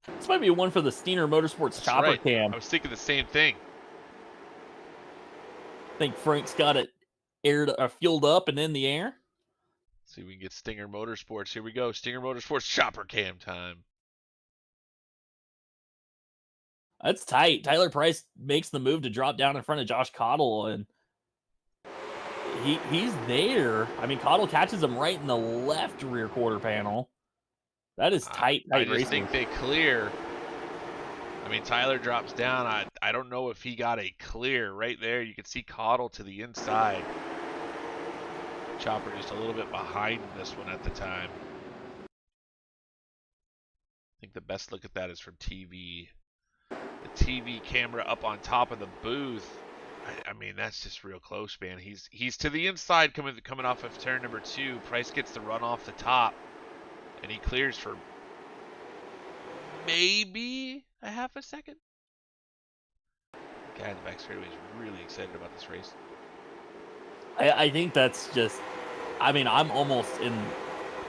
This might be one for the Steiner Motorsports That's chopper right. cam. I was thinking the same thing. I think Frank's got it fueled up and in the air. Let's see if we can get Stinger Motorsports. Here we go. Stinger Motorsports chopper cam time. That's tight. Tyler Price makes the move to drop down in front of Josh Cottle, and he's there. I mean, Cottle catches him right in the left rear quarter panel. That is tight I just racing. think they clear. I mean, Tyler drops down. I don't know if he got a clear right there. You can see Cottle to the inside. Chopper just a little bit behind this one at the time. I think the best look at that is from TV. The TV camera up on top of the booth. I mean, that's just real close, man. He's to the inside coming off of turn number 2. Price gets the run off the top, and he clears for maybe a half a second. Guy in the back straightaway is really excited about this race. I think that's just, I mean, I'm almost in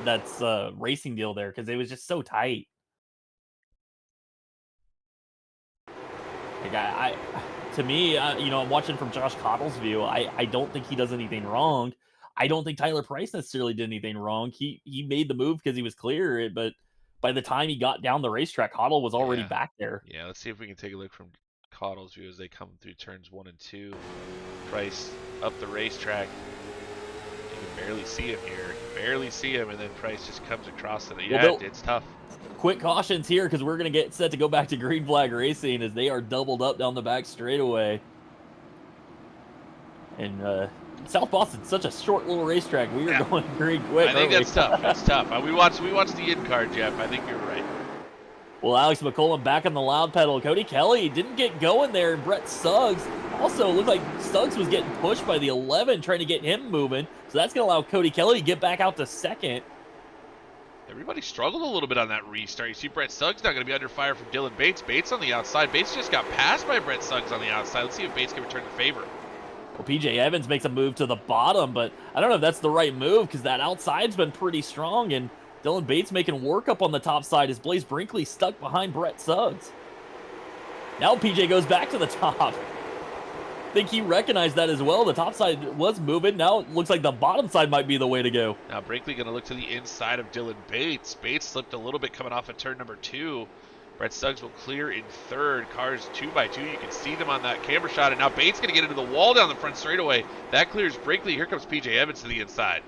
that's racing deal there because it was just so tight. Like to me, you know, I'm watching from Josh Cottle's view. I don't think he does anything wrong. I don't think Tyler Price necessarily did anything wrong. He made the move because he was clear, but by the time he got down the racetrack, Cottle was already back there. Yeah, let's see if we can take a look from Caudle's view as they come through turns 1 and 2. Price up the racetrack. You can barely see him here. You can barely see him, and then Price just comes across it. Yeah, it's tough. Quick cautions here because we're going to get set to go back to green flag racing as they are doubled up down the back straightaway. And South Boston's such a short little racetrack. We are going green quick. I think that's tough. That's tough. We watched the in-card, Jeff. I think you're right. Well, Alex McCollum back on the loud pedal. Cody Kelly didn't get going there. And Brett Suggs also looked like Suggs was getting pushed by the 11, trying to get him moving. So that's going to allow Cody Kelly to get back out to second. Everybody struggled a little bit on that restart. You see Brett Suggs now going to be under fire from Dylan Bates. Bates on the outside. Bates just got passed by Brett Suggs on the outside. Let's see if Bates can return the favor. Well, PJ Evans makes a move to the bottom, but I don't know if that's the right move because that outside's been pretty strong, and Dylan Bates making work up on the top side as Blaze Brinkley stuck behind Brett Suggs. Now PJ goes back to the top. I think he recognized that as well. The top side was moving. Now it looks like the bottom side might be the way to go. Now Brinkley going to look to the inside of Dylan Bates. Bates slipped a little bit coming off at turn number 2. Brett Suggs will clear in third. Cars 2x2. You can see them on that camera shot. And now Bates going to get into the wall down the front straightaway. That clears Brinkley. Here comes PJ Evans to the inside.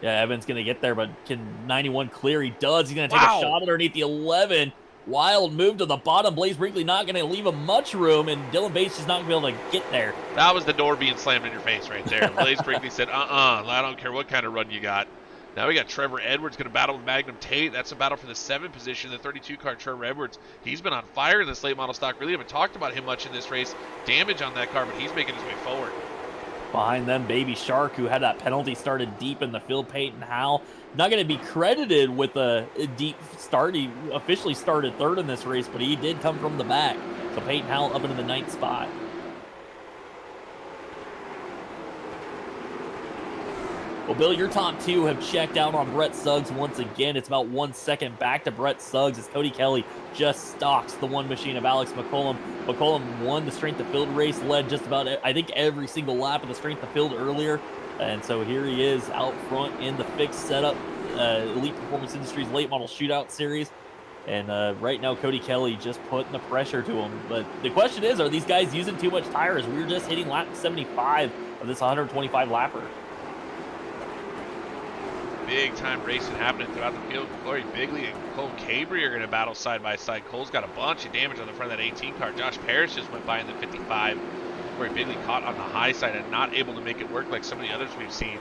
Yeah, Evans going to get there, but can 91 clear? He does. He's going to take a shot underneath the 11. Wild move to the bottom. Blaze Brinkley not going to leave him much room, and Dylan Bates just not going to be able to get there. That was the door being slammed in your face right there. Blaze Brinkley said, I don't care what kind of run you got. Now we got Trevor Edwards going to battle with Magnum Tate. That's a battle for the 7th position. The 32 car Trevor Edwards, he's been on fire in this late model stock. Really haven't talked about him much in this race. Damage on that car, but he's making his way forward. Behind them, Baby Shark, who had that penalty, started deep in the field. Peyton Howell, not going to be credited with a deep start. He officially started third in this race, but he did come from the back. So Peyton Howell up into the 9th spot. Well, Bill, your top 2 have checked out on Brett Suggs once again. It's about 1 second back to Brett Suggs as Cody Kelly just stalks the one machine of Alex McCollum. McCollum won the strength of field race, led just about, I think, every single lap of the strength of field earlier. And so here he is out front in the fixed setup Elite Performance Industries Late Model Shootout Series. And right now, Cody Kelly just putting the pressure to him. But the question is, are these guys using too much tires? We're just hitting lap 75 of this 125 lapper. Big time racing happening throughout the field. Corey Bigley and Cole Cabry are going to battle side by side. Cole's got a bunch of damage on the front of that 18 car. Josh Parrish just went by in the 55. Corey Bigley caught on the high side and not able to make it work like some of the others we've seen.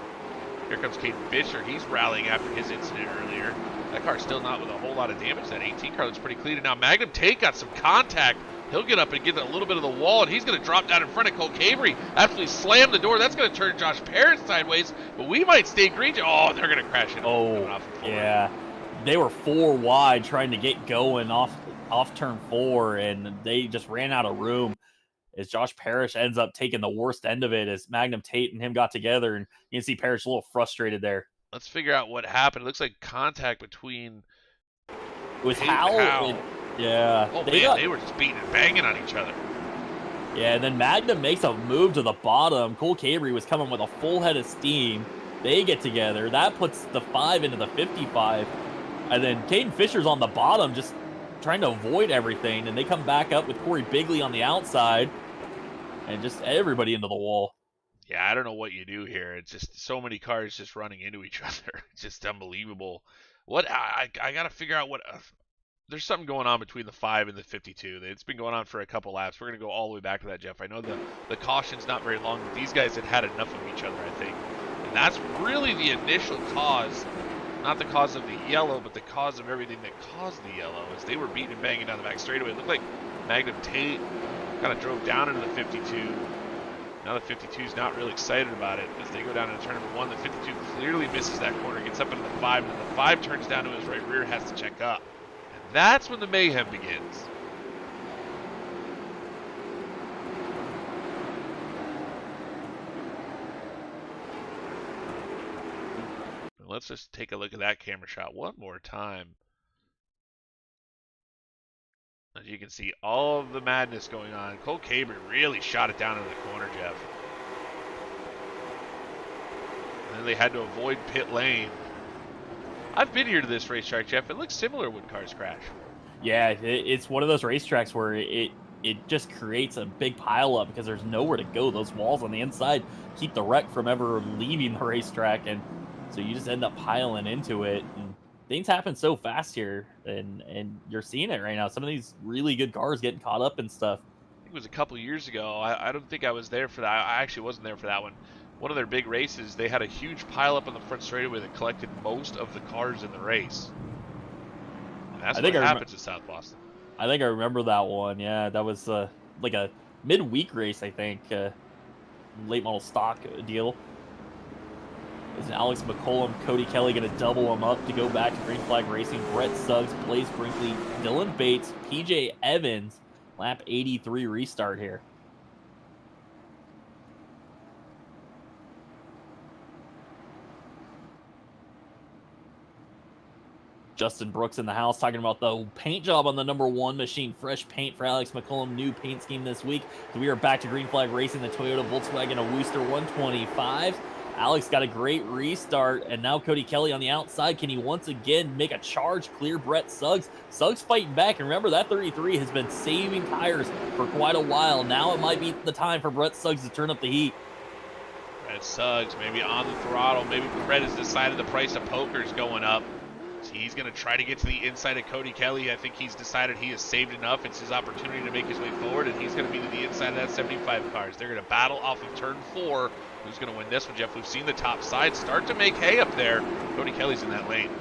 Here comes Caden Fisher. He's rallying after his incident earlier. That car's still not with a whole lot of damage. That 18 car looks pretty clean. And now Magnum Tate got some contact. He'll get up and get a little bit of the wall, and he's going to drop down in front of Cole Cabry. Absolutely slam the door. That's going to turn Josh Parrish sideways, but we might stay green. Oh, they're going to crash it. Oh, yeah. They were 4 wide trying to get going off turn 4, and they just ran out of room as Josh Parrish ends up taking the worst end of it as Magnum Tate and him got together, and you can see Parrish a little frustrated there. Let's figure out what happened. It looks like contact between Howell. Yeah. Oh, they were just beating and banging on each other. Yeah, and then Magnum makes a move to the bottom. Cole Cabry was coming with a full head of steam. They get together. That puts the 5 into the 55. And then Caden Fisher's on the bottom just trying to avoid everything. And they come back up with Corey Bigley on the outside. And just everybody into the wall. Yeah, I don't know what you do here. It's just so many cars just running into each other. It's just unbelievable. I got to figure out what... there's something going on between the 5 and the 52. It's been going on for a couple laps. We're going to go all the way back to that, Jeff. I know the caution's not very long, but these guys had enough of each other, I think. And that's really the initial cause, not the cause of the yellow, but the cause of everything that caused the yellow, as they were beating and banging down the back straightaway. It looked like Magnum Tate kind of drove down into the 52. Now the 52's not really excited about it as they go down into turn number 1. The 52 clearly misses that corner, gets up into the 5, and the 5 turns down to his right rear, has to check up. That's when the mayhem begins. Let's just take a look at that camera shot one more time. As you can see, all of the madness going on. Cole Cabry really shot it down into the corner, Jeff. And then they had to avoid pit lane. I've been here to this racetrack, Jeff. It looks similar when cars crash. Yeah, it's one of those racetracks where it just creates a big pile up because there's nowhere to go. Those walls on the inside keep the wreck from ever leaving the racetrack, and so you just end up piling into it. And things happen so fast here, and you're seeing it right now. Some of these really good cars getting caught up and stuff. I think it was a couple years ago. I don't think I was there for that. I actually wasn't there for that one. One of their big races, they had a huge pile up on the front straightaway that collected most of the cars in the race. And that's what happens at South Boston. I think I remember that one. Yeah, that was like a midweek race, I think. Late model stock deal. Is Alex McCollum, Cody Kelly going to double him up to go back to Green Flag Racing? Brett Suggs, Blaze Brinkley, Dylan Bates, PJ Evans. Lap 83 restart here. Justin Brooks in the house talking about the paint job on the #1 machine. Fresh paint for Alex McCollum. New paint scheme this week. So we are back to Green Flag Racing, the Toyota Volkswagen, a Wooster 125. Alex got a great restart, and now Cody Kelly on the outside. Can he once again make a charge, clear Brett Suggs? Suggs fighting back, and remember, that 33 has been saving tires for quite a while. Now it might be the time for Brett Suggs to turn up the heat. Brett Suggs maybe on the throttle. Maybe Brett has decided the price of poker is going up. So he's going to try to get to the inside of Cody Kelly. I think he's decided he has saved enough. It's his opportunity to make his way forward, and he's going to be to the inside of that 75 cars. They're going to battle off of turn 4. Who's going to win this one, Jeff? We've seen the top side start to make hay up there. Cody Kelly's in that lane.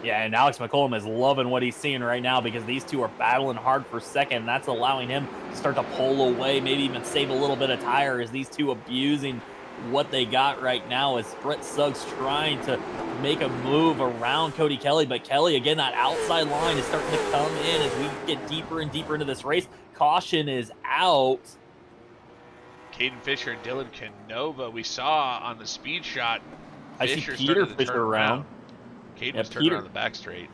Yeah, and Alex McCollum is loving what he's seeing right now because these two are battling hard for second. That's allowing him to start to pull away, maybe even save a little bit of tire as these two abusing what they got right now as Brett Suggs trying to make a move around Cody Kelly. But Kelly, again, that outside line is starting to come in as we get deeper and deeper into this race. Caution is out. Caden Fisher and Dylan Canova, we saw on the speed shot. I see Peter Fisher around. Caden was turning around the back straight.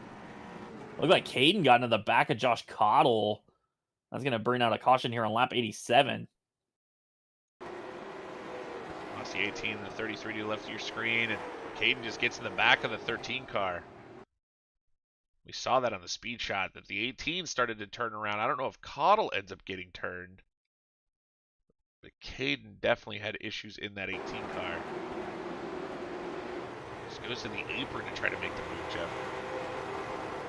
Looked like Caden got into the back of Josh Cottle. That's going to bring out a caution here on lap 87. That's the 18 and the 33 to the left of your screen, and Caden just gets in the back of the 13 car. We saw that on the speed shot, that the 18 started to turn around. I don't know if Cottle ends up getting turned, but Caden definitely had issues in that 18 car. Just goes to the apron to try to make the move, Jeff.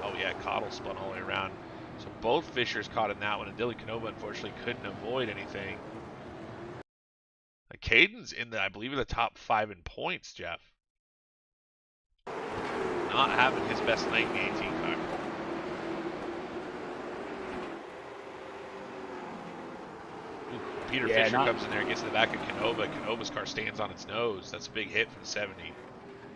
Oh yeah, Cottle spun all the way around. So both Fishers caught in that one, and Dylan Canova unfortunately couldn't avoid anything. Caden's in the, I believe, in the top 5 in points, Jeff. Not having his best night in the 18 car. Ooh, Peter Fisher comes in there and gets in the back of Canova. Canova's car stands on its nose. That's a big hit for the 70.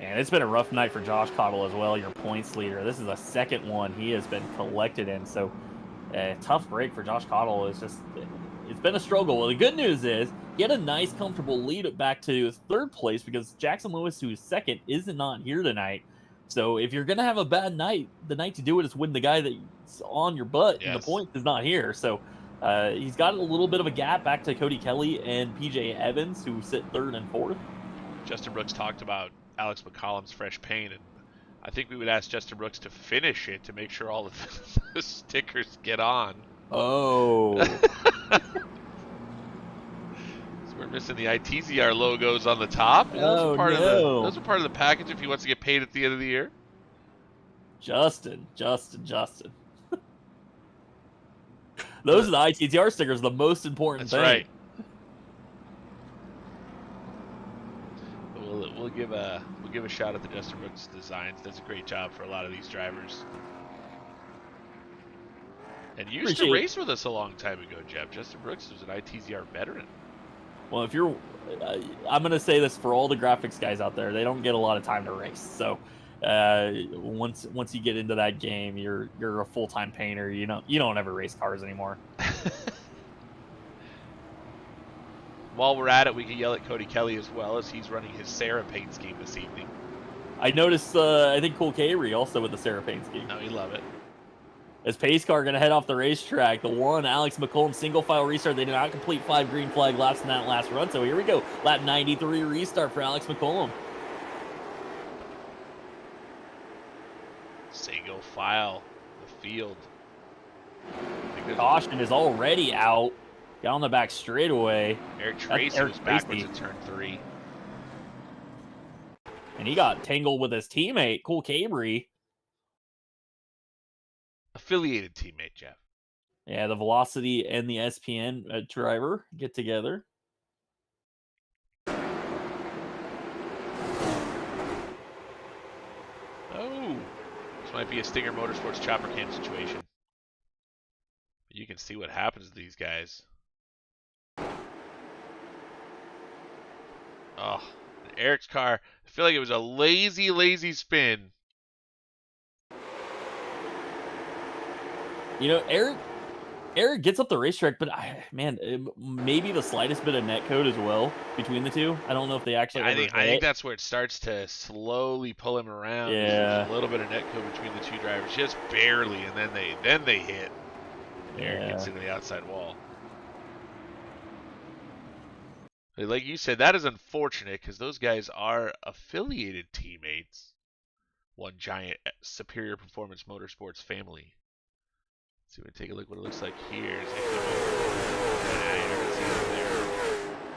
And it's been a rough night for Josh Cottle as well, your points leader. This is the second one he has been collected in, so a tough break for Josh Cottle. It's been a struggle. Well, the good news is he had a nice, comfortable lead back to 3rd place because Jackson Lewis, who is 2nd, is not here tonight. So if you're going to have a bad night, the night to do it is when the guy that's on your butt and the points is not here. So he's got a little bit of a gap back to Cody Kelly and PJ Evans, who sit 3rd and 4th. Justin Brooks talked about Alex McCollum's fresh paint, and I think we would ask Justin Brooks to finish it to make sure all of the stickers get on. Oh. We're missing the ITZR logos on the top. Those are part of the package if he wants to get paid at the end of the year. Justin. Those are the ITZR stickers, the most important thing. That's right. We'll give a shout out to Justin Brooks Designs. Does a great job for a lot of these drivers. And used to race with us a long time ago, Jeff. Justin Brooks was an ITZR veteran. Well, if you're, I'm going to say this for all the graphics guys out there, they don't get a lot of time to race. So once you get into that game, you're a full-time painter. You don't ever race cars anymore. While we're at it, we can yell at Cody Kelly as well, as he's running his Sarah paint scheme this evening. I noticed, I think Cole Carery also with the Sarah paint scheme. Oh, you love it. As pace car going to head off the racetrack, the one Alex McCollum single file restart. They did not complete 5 green flag laps in that last run. So here we go. Lap 93 restart for Alex McCollum. Single file, the field. I think Caution is already out. Down the back straightaway. Eric Tracy was backwards in turn 3. And he got tangled with his teammate, Cole Cabry. Affiliated teammate, Jeff. Yeah, the Velocity and the SPN driver get together. Oh, this might be a Stinger Motorsports chopper cam situation. You can see what happens to these guys. Oh, Eric's car. I feel like it was a lazy spin. You know, Eric gets up the racetrack, but maybe the slightest bit of net code as well between the two. I don't know if they actually. I think that's where it starts to slowly pull him around. Yeah, there's a little bit of net code between the two drivers, just barely, and then they hit. Eric gets into the outside wall. Like you said, that is unfortunate because those guys are affiliated teammates. One giant Superior Performance Motorsports family. Let's see, we take a look what it looks like here.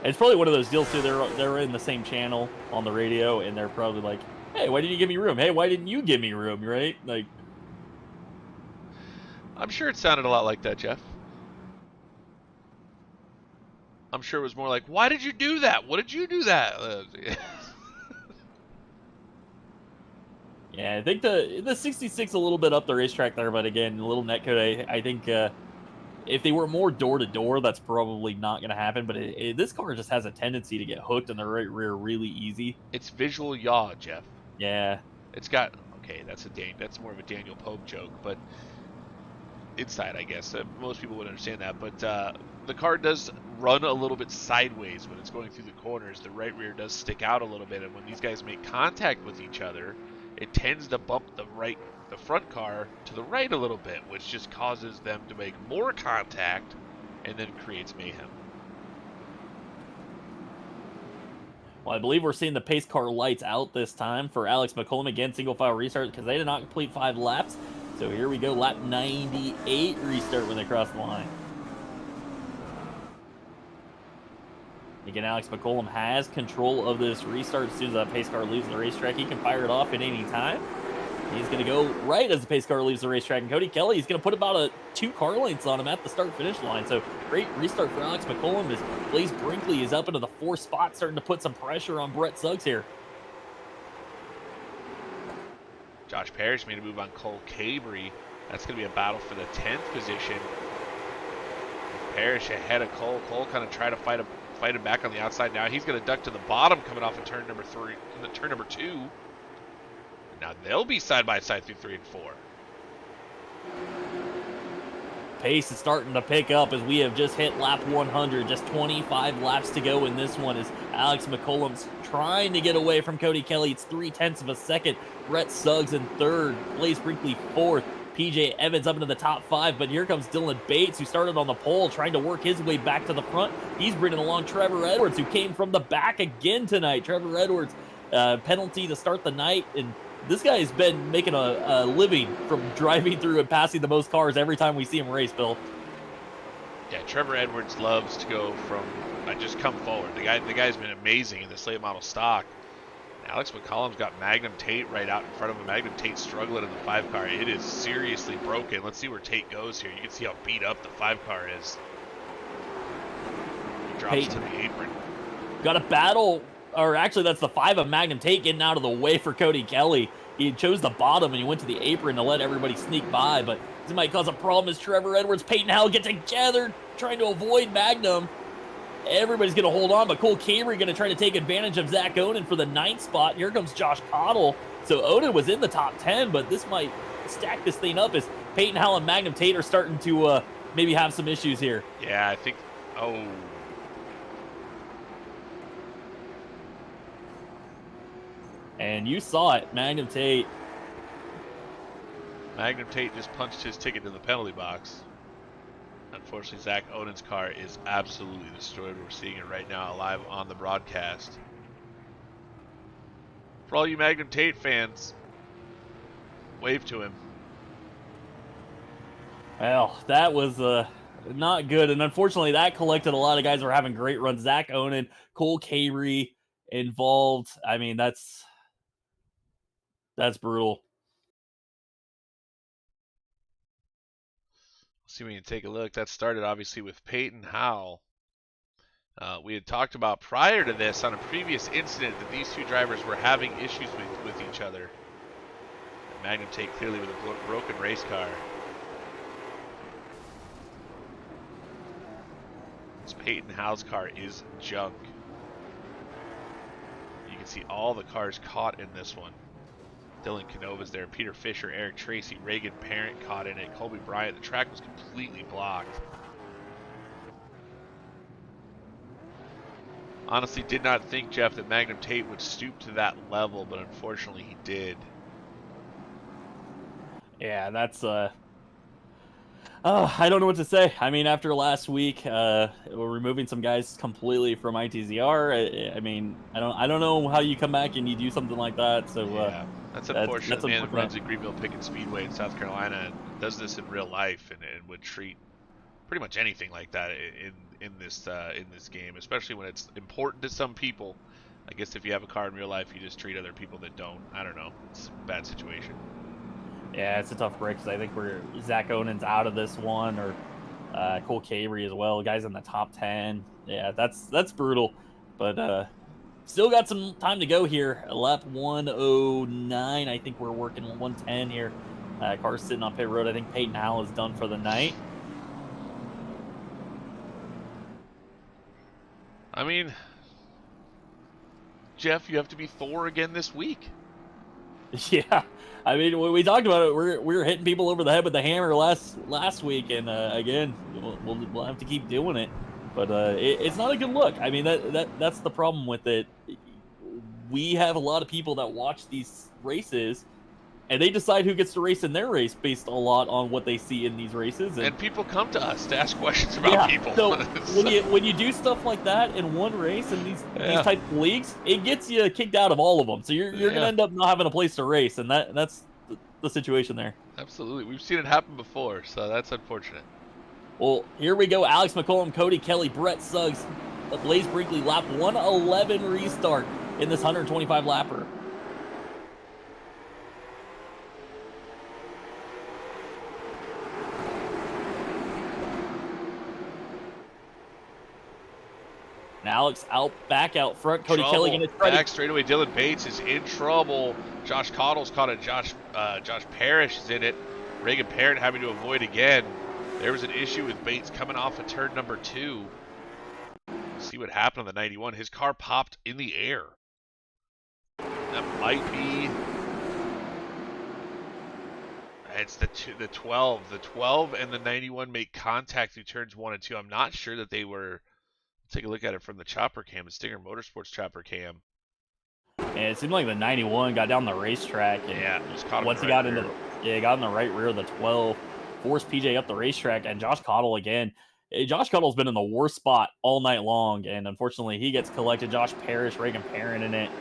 It's probably one of those deals too. They're in the same channel on the radio, and they're probably like, "Hey, why didn't you give me room? Hey, why didn't you give me room?" Right? Like, I'm sure it sounded a lot like that, Jeff. I'm sure it was more like, "Why did you do that? What did you do that?" Yeah, I think the 66 a little bit up the racetrack there, but again, a little netcode. I think if they were more door to door, that's probably not going to happen. But this car just has a tendency to get hooked in the right rear really easy. It's visual yaw, Jeff. Yeah, it's got that's more of a Daniel Pope joke, but inside, I guess most people would understand that. But the car does run a little bit sideways when it's going through the corners. The right rear does stick out a little bit, and when these guys make contact with each other, it tends to bump the front car to the right a little bit, which just causes them to make more contact and then creates mayhem. Well, I believe we're seeing the pace car lights out this time for Alex McCollum. Again, single file restart because they did not complete 5 laps. So here we go, lap 98 restart when they cross the line. Again, Alex McCollum has control of this restart. As soon as that pace car leaves the racetrack, he can fire it off at any time. He's going to go right as the pace car leaves the racetrack. And Cody Kelly is going to put about 2 car lengths on him at the start-finish line. So great restart for Alex McCollum as Blaze Brinkley is up into the 4th spot, starting to put some pressure on Brett Suggs here. Josh Parrish made a move on Cole Cabry. That's going to be a battle for the 10th position. Parrish ahead of Cole. Cole kind of tried to fight him back on the outside. Now he's going to duck to the bottom coming off of turn number 2. Now they'll be side by side through 3 and 4. Pace is starting to pick up as we have just hit lap 100. Just 25 laps to go in this one as Alex McCollum's trying to get away from Cody Kelly. It's 0.3 of a second. Brett Suggs in 3rd. Blaze Brinkley 4th. PJ Evans up into the top 5, but here comes Dylan Bates, who started on the pole, trying to work his way back to the front. He's bringing along Trevor Edwards, who came from the back again tonight. Trevor Edwards, penalty to start the night, and this guy has been making a living from driving through and passing the most cars every time we see him race, Bill. Yeah, Trevor Edwards loves to go from just come forward. The guy's been amazing in the late model stock. Alex McCollum's got Magnum Tate right out in front of him. Magnum Tate struggling in the 5 car. It is seriously broken. Let's see where Tate goes here. You can see how beat up the 5 car is. He drops to the apron. Got a battle, or actually that's the 5 of Magnum Tate getting out of the way for Cody Kelly. He chose the bottom and he went to the apron to let everybody sneak by, but this might cause a problem as Trevor Edwards, Peyton Howell get together trying to avoid Magnum. Everybody's going to hold on, but Cole Camry going to try to take advantage of Zach Oden for the 9th spot. Here comes Josh Cottle. So Oden was in the top 10, but this might stack this thing up as Peyton Howell and Magnum Tate are starting to maybe have some issues here. Yeah, I think... Oh. And you saw it, Magnum Tate. Magnum Tate just punched his ticket to the penalty box. Unfortunately, Zach Oden's car is absolutely destroyed. We're seeing it right now live on the broadcast. For all you Magnum Tate fans, wave to him. Well, that was not good, and unfortunately, that collected a lot of guys who were having great runs. Zach Onan, Cole Cavery involved. I mean, that's brutal. See, we can take a look. That started obviously with Peyton Howell. We had talked about prior to this on a previous incident that these two drivers were having issues with each other. And Magnum Tate clearly with a broken race car. This Peyton Howell's car is junk. You can see all the cars caught in this one. Dylan Canova's there, Peter Fisher, Eric Tracy, Reagan Parent caught in it, Colby Bryant. The track was completely blocked. Honestly, did not think, Jeff, that Magnum Tate would stoop to that level, but unfortunately he did. Yeah, that's I don't know what to say. I mean, after last week, we're removing some guys completely from ITZR. I mean, I don't know how you come back and you do something like that. So yeah, that's unfortunate. That's Man that runs at Greenville Pickett Speedway in South Carolina and does this in real life and would treat pretty much anything like that in this game, especially when it's important to some people. I guess if you have a car in real life, you just treat other people that don't. I don't know. It's a bad situation. Yeah, it's a tough break because I think Zach Onan's out of this one, or Cole Cavery as well. Guys in the top 10. Yeah, that's brutal. But still got some time to go here. Lap 109. I think we're working 110 here. Car's sitting on pit road. I think Peyton Howell is done for the night. I mean, Jeff, you have to be Thor again this week. Yeah, I mean, when we talked about it, we were hitting people over the head with the hammer last week, and again, we'll have to keep doing it. But it's not a good look. I mean, that's the problem with it. We have a lot of people that watch these races, and they decide who gets to race in their race based a lot on what they see in these races. And people come to us to ask questions about people. So when you do stuff like that in one race in these type of leagues, it gets you kicked out of all of them. So you're gonna end up not having a place to race, and that's the situation there. Absolutely, we've seen it happen before, so that's unfortunate. Well, here we go. Alex McCollum, Cody Kelly, Brett Suggs, Blaze Brinkley, lap 111 restart in this 125 lapper. Now Alex back out front. Cody Kelly going to try back straightaway. Dylan Bates is in trouble. Josh Cottle's caught it. Josh Parrish is in it. Reagan Parent having to avoid again. There was an issue with Bates coming off of turn number 2. See what happened on the 91. His car popped in the air. That might be. It's the 12. The 12 and the 91 make contact through turns 1 and 2. I'm not sure that they were. Take a look at it from the chopper cam, the Stinger Motorsports chopper cam. And it seemed like the 91 got down the racetrack. And just caught him once he got into got in the right rear of the 12, forced PJ up the racetrack, and Josh Cottle again. Josh Cottle's been in the worst spot all night long, and unfortunately he gets collected. Josh Parrish, Reagan Parent in it.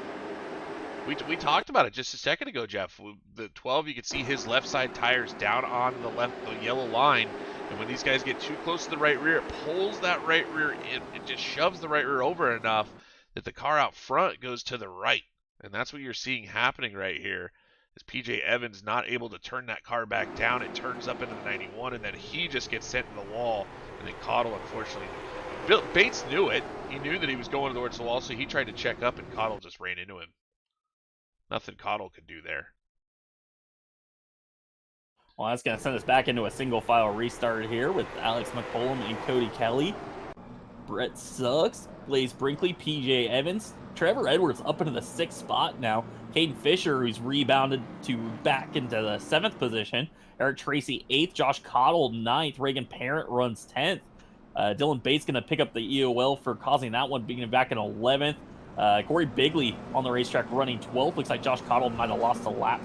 We talked about it just a second ago, Jeff. The 12, you could see his left side tires down on the yellow line. And when these guys get too close to the right rear, it pulls that right rear in. It just shoves the right rear over enough that the car out front goes to the right. And that's what you're seeing happening right here. Is PJ Evans not able to turn that car back down. It turns up into the 91, and then he just gets sent in the wall. And then Cottle, unfortunately. Bates knew it. He knew that he was going towards the wall, so he tried to check up, and Cottle just ran into him. Nothing Cottle could do there. Well, that's going to send us back into a single file restart here with Alex McCollum and Cody Kelly. Brett Suggs, Blaze Brinkley, PJ Evans. Trevor Edwards up into the 6th spot now. Caden Fisher, who's rebounded to back into the 7th position. Eric Tracy 8th. Josh Cottle 9th. Reagan Parent runs 10th. Dylan Bates going to pick up the EOL for causing that one, being back in 11th. Corey Bigley on the racetrack running 12th. Looks like Josh Cottle might have lost a lap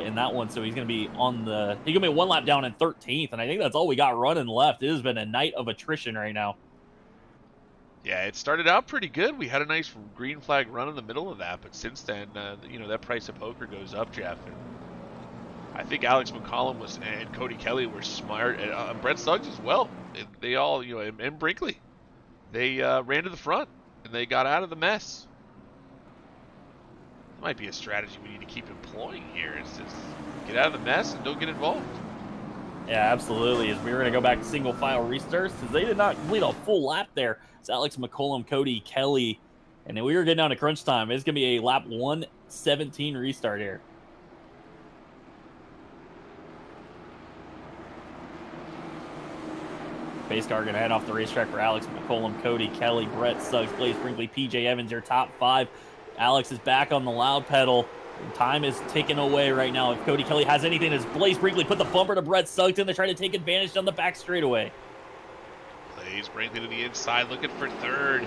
in that one, so he's going to be he's going to be 1 lap down in 13th, and I think that's all we got running left. It has been a night of attrition right now. Yeah, it started out pretty good. We had a nice green flag run in the middle of that, but since then, that price of poker goes up, Jeff. And I think Alex McCollum and Cody Kelly were smart, and Brett Suggs as well. They all, and Brinkley, they ran to the front and they got out of the mess. That might be a strategy we need to keep employing here. Is just get out of the mess and don't get involved. Yeah, absolutely. As we were going to go back to single file restarts, because they did not complete a full lap there. It's Alex McCollum, Cody Kelly, and then we were getting down to crunch time. It's going to be a lap 117 restart here. Pace car going to head off the racetrack for Alex McCollum, Cody Kelly, Brett Suggs, Blaze Brinkley, PJ Evans, your top 5. Alex is back on the loud pedal. Time is ticking away right now. If Cody Kelly has anything, as Blaze Brinkley put the bumper to Brett Suggs in to try to take advantage down the back straightaway. Blaze Brinkley to the inside, looking for third.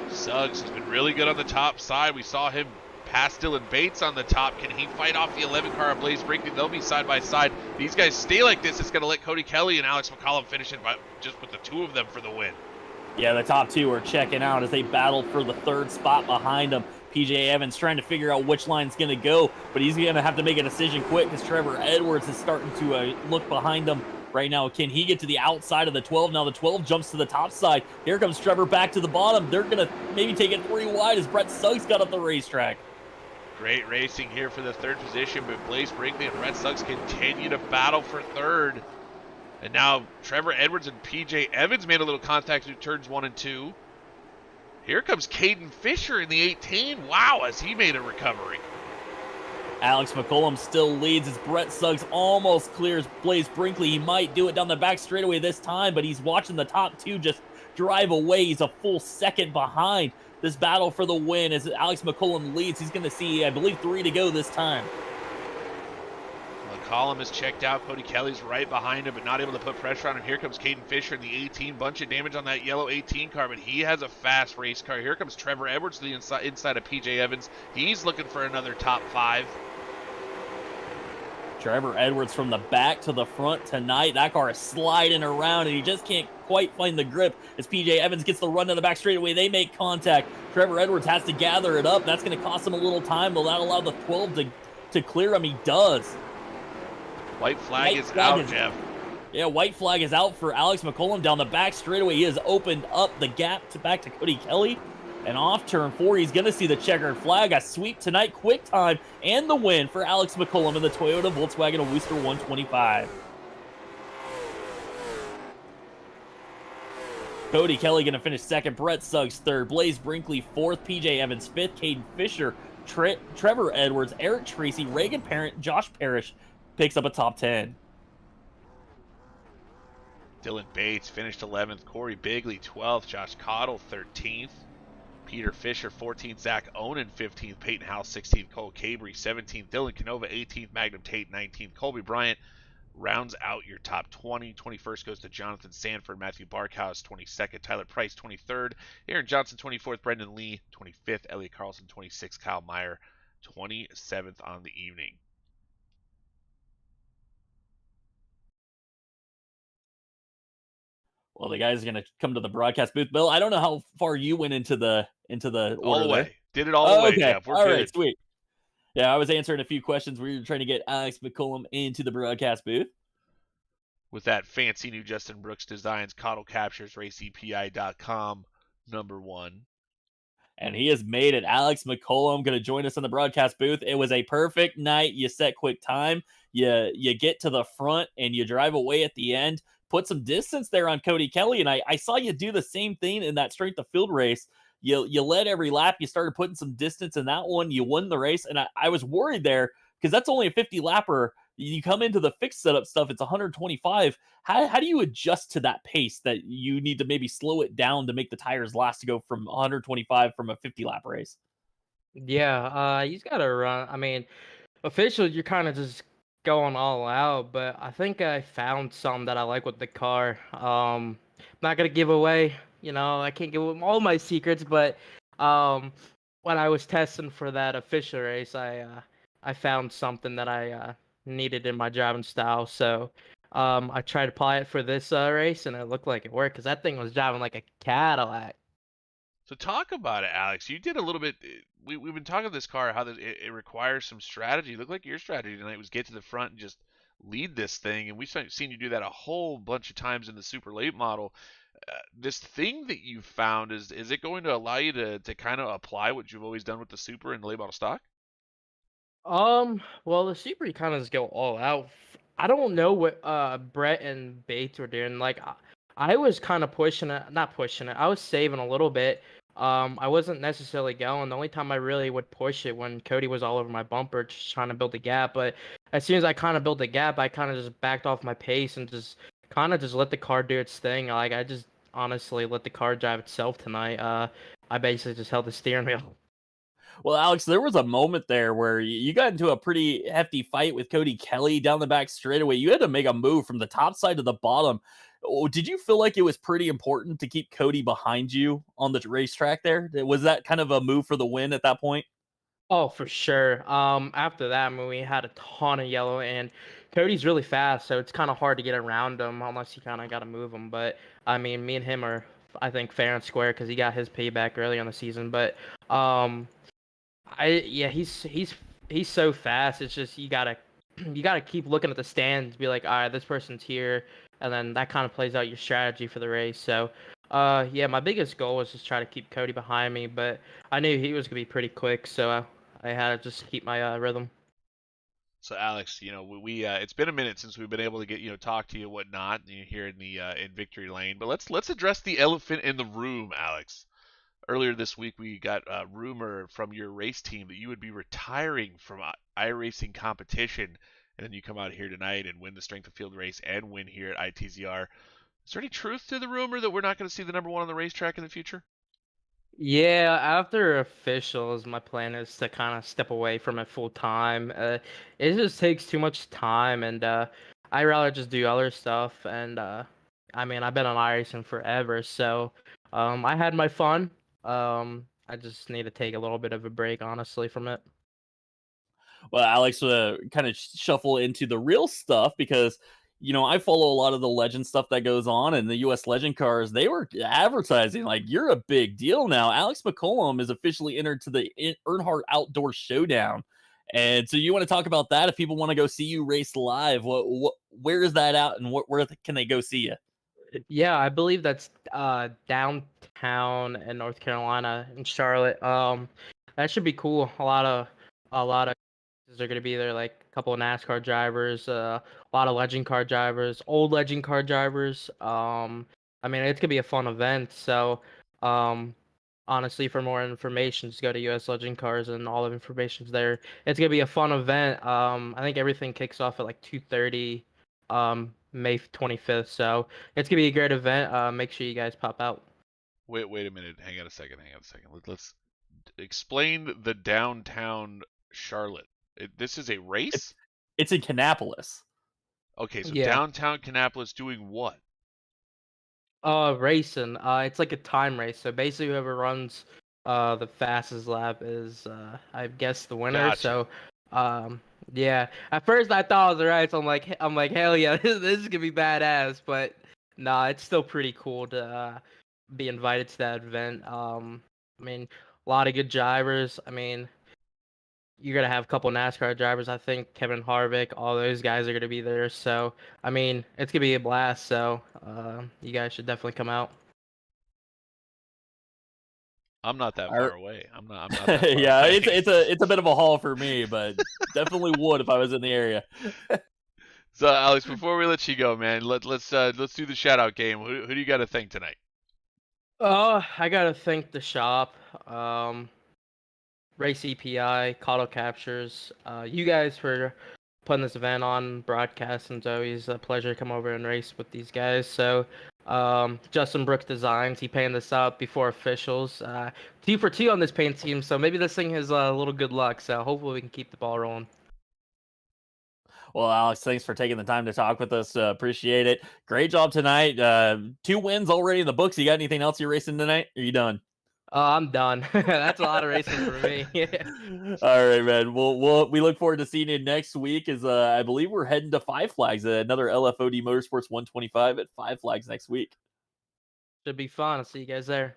Suggs has been really good on the top side. We saw him pass Dylan Bates on the top. Can he fight off the 11 car of Blaze Brinkley? They'll be side by side. These guys stay like this, it's going to let Cody Kelly and Alex McCollum finish it just with the two of them for the win. Yeah, the top two are checking out as they battle for the third spot behind them. PJ Evans trying to figure out which line's going to go, but he's going to have to make a decision quick because Trevor Edwards is starting to look behind him right now. Can he get to the outside of the 12? Now the 12 jumps to the top side. Here comes Trevor back to the bottom. They're going to maybe take it 3 wide as Brett Suggs got up the racetrack. Great racing here for the third position, but Blaze Brinkley and Brett Suggs continue to battle for third. And now Trevor Edwards and PJ Evans made a little contact through turns 1 and 2. Here comes Caden Fisher in the 18. Wow, as he made a recovery. Alex McCollum still leads as Brett Suggs almost clears Blaze Brinkley. He might do it down the back straightaway this time, but he's watching the top two just drive away. He's a full second behind. This battle for the win as Alex McCollum leads. He's going to see, I believe, 3 to go this time. McCollum is checked out. Cody Kelly's right behind him, but not able to put pressure on him. Here comes Caden Fisher in the 18. Bunch of damage on that yellow 18 car, but he has a fast race car. Here comes Trevor Edwards to the inside of PJ Evans. He's looking for another top 5. Trevor Edwards from the back to the front tonight. That car is sliding around, and he just can't quite find the grip as PJ Evans gets the run to the back straightaway. They make contact. Trevor Edwards has to gather it up. That's going to cost him a little time. Will that allow the 12 to clear him? He does. White flag is out, Jeff. Yeah, white flag is out for Alex McCollum down the back straightaway. He has opened up the gap back to Cody Kelly. And off turn 4, he's going to see the checkered flag. A sweep tonight, quick time, and the win for Alex McCollum in the Toyota Volkswagen Wooster 125. Cody Kelly going to finish second. Brett Suggs third. Blaze Brinkley fourth. PJ Evans fifth. Caden Fisher, Trevor Edwards, Eric Tracy, Reagan Parent, Josh Parrish picks up a top 10. Dylan Bates finished 11th. Corey Bigley 12th. Josh Cottle 13th. Peter Fisher 14th. Zach Onan 15th. Peyton House 16th. Cole Cabry 17th. Dylan Canova 18th. Magnum Tate 19th. Colby Bryant rounds out your top 20. 21st goes to Jonathan Sanford. Matthew Barkhouse 22nd. Tyler Price 23rd. Aaron Johnson 24th. Brendan Lee 25th. Elliot Carlson 26th. Kyle Meyer 27th on the evening. Well, the guys are going to come to the broadcast booth. Bill, I don't know how far you went into the order. All the way. There. Did it all the way, Jeff. We're all good. Right, sweet. Yeah, I was answering a few questions. We were trying to get Alex McCollum into the broadcast booth. With that fancy new Justin Brooks Designs Cottle Captures RaceEPI.com #1. And he has made it. Alex McCollum going to join us in the broadcast booth. It was a perfect night. You set quick time. You get to the front and you drive away at the end. Put some distance there on Cody Kelly, and I saw you do the same thing in that strength of field race. You led every lap. You started putting some distance in that one. You won the race, and I was worried there because that's only a 50 lapper. You come into the fixed setup stuff, it's 125. How do you adjust to that pace that you need to maybe slow it down to make the tires last to go from 125 from a 50 lap race? Yeah, you just gotta run. I mean, officially, you're kind of just going all out, but I think I found something that I like with the car. I'm not gonna give away, I can't give away all my secrets, but when I was testing for that official race, I found something that I needed in my driving style. So I tried to apply it for this race, and it looked like it worked because that thing was driving like a Cadillac. So talk about it, Alex. You did a little bit. We've been talking about this car, how it requires some strategy. It looked like your strategy tonight was get to the front and just lead this thing, and we've seen you do that a whole bunch of times in the super late model. This thing that you found, is it going to allow you to kind of apply what you've always done with the super and the late model stock? Well, the Super you kind of just go all out. I don't know what Brett and Bates were doing. Like, I was kind of pushing it, not pushing it. I was saving a little bit. I wasn't necessarily going. The only time I really would push it when Cody was all over my bumper, just trying to build a gap. But as soon as I kind of built the gap, I kind of just backed off my pace and just kind of just let the car do its thing. Like, I just honestly let the car drive itself tonight. I basically just held the steering wheel. Well, Alex, there was a moment there where you got into a pretty hefty fight with Cody Kelly down the back straightaway. You had to make a move from the top side to the bottom. Oh, did you feel like it was pretty important to keep Cody behind you on the racetrack there? Was that kind of a move for the win at that point? Oh, for sure. After that, I mean, we had a ton of yellow, and Cody's really fast, so it's kind of hard to get around him unless you kind of got to move him. But I mean, me and him are, I think, fair and square because he got his payback early on the season. But um, yeah, he's so fast. It's just you gotta keep looking at the stands, be like, all right, this person's here, and then that kind of plays out your strategy for the race. So, yeah, my biggest goal was just try to keep Cody behind me, but I knew he was gonna be pretty quick, so I had to just keep my rhythm. So Alex, we it's been a minute since we've been able to get talk to you and whatnot here in the in victory lane. But let's address the elephant in the room, Alex. Earlier this week, we got a rumor from your race team that you would be retiring from iRacing competition, and then you come out here tonight and win the strength of field race and win here at ITZR. Is there any truth to the rumor that we're not going to see the number one on the racetrack in the future? Yeah, after officials, my plan is to kind of step away from it full time. It just takes too much time, and I rather just do other stuff. And I mean, I've been on iRacing forever, so I had my fun. I just need to take a little bit of a break, honestly, from it. Well, Alex, kind of shuffle into the real stuff because I follow a lot of the legend stuff that goes on, and the U.S. Legend cars. They were advertising like you're a big deal now. Alex McCollum is officially entered to the Earnhardt Outdoor Showdown, and so you want to talk about that? If people want to go see you race live, where is that out, and where can they go see you? Yeah, I believe that's downtown in North Carolina in Charlotte. That should be cool. A lot of are going to be there, like a couple of NASCAR drivers, a lot of legend car drivers, old legend car drivers. I mean, it's gonna be a fun event. So, um, honestly, for more information, just go to US Legend Cars, and all of information's there. It's gonna be a fun event. I think everything kicks off at like 2:30, May 25th. So it's gonna be a great event. Make sure you guys pop out. Wait a minute. Hang on a second. Hang on a second. Let's explain the downtown Charlotte. This is a It's race? it's in Kannapolis. Okay, so Yeah. downtown Kannapolis doing what? Racing. It's like a time race. So basically, whoever runs the fastest lap is I guess the winner. Gotcha. So um yeah. At first I thought it was alright, so I'm like hell yeah, this is gonna be badass. But nah, it's still pretty cool to be invited to that event. I mean, a lot of good drivers. I mean, you're gonna have a couple NASCAR drivers. I think Kevin Harvick, all those guys are gonna be there. So I mean, it's gonna be a blast. So you guys should definitely come out. I'm not that Our- far away. I'm not that far yeah, away. it's a bit of a haul for me, but definitely would if I was in the area. So Alex, before we let you go, man, let's do the shout out game. Who do you got to thank tonight? Oh, I gotta thank the shop, Race EPI, Caudal Captures, you guys for putting this event on, broadcast, and it's always a pleasure to come over and race with these guys. So, Justin Brooks Designs, he painted this up before officials. 2 for 2 on this paint team, so maybe this thing has a little good luck. So hopefully we can keep the ball rolling. Well, Alex, thanks for taking the time to talk with us. Appreciate it. Great job tonight. 2 wins already in the books. You got anything else you're racing tonight? Are you done? I'm done. That's a lot of racing for me. All right, man. We look forward to seeing you next week. As I believe we're heading to Five Flags, another LFOD Motorsports 125 at Five Flags next week. Should be fun. I'll see you guys there.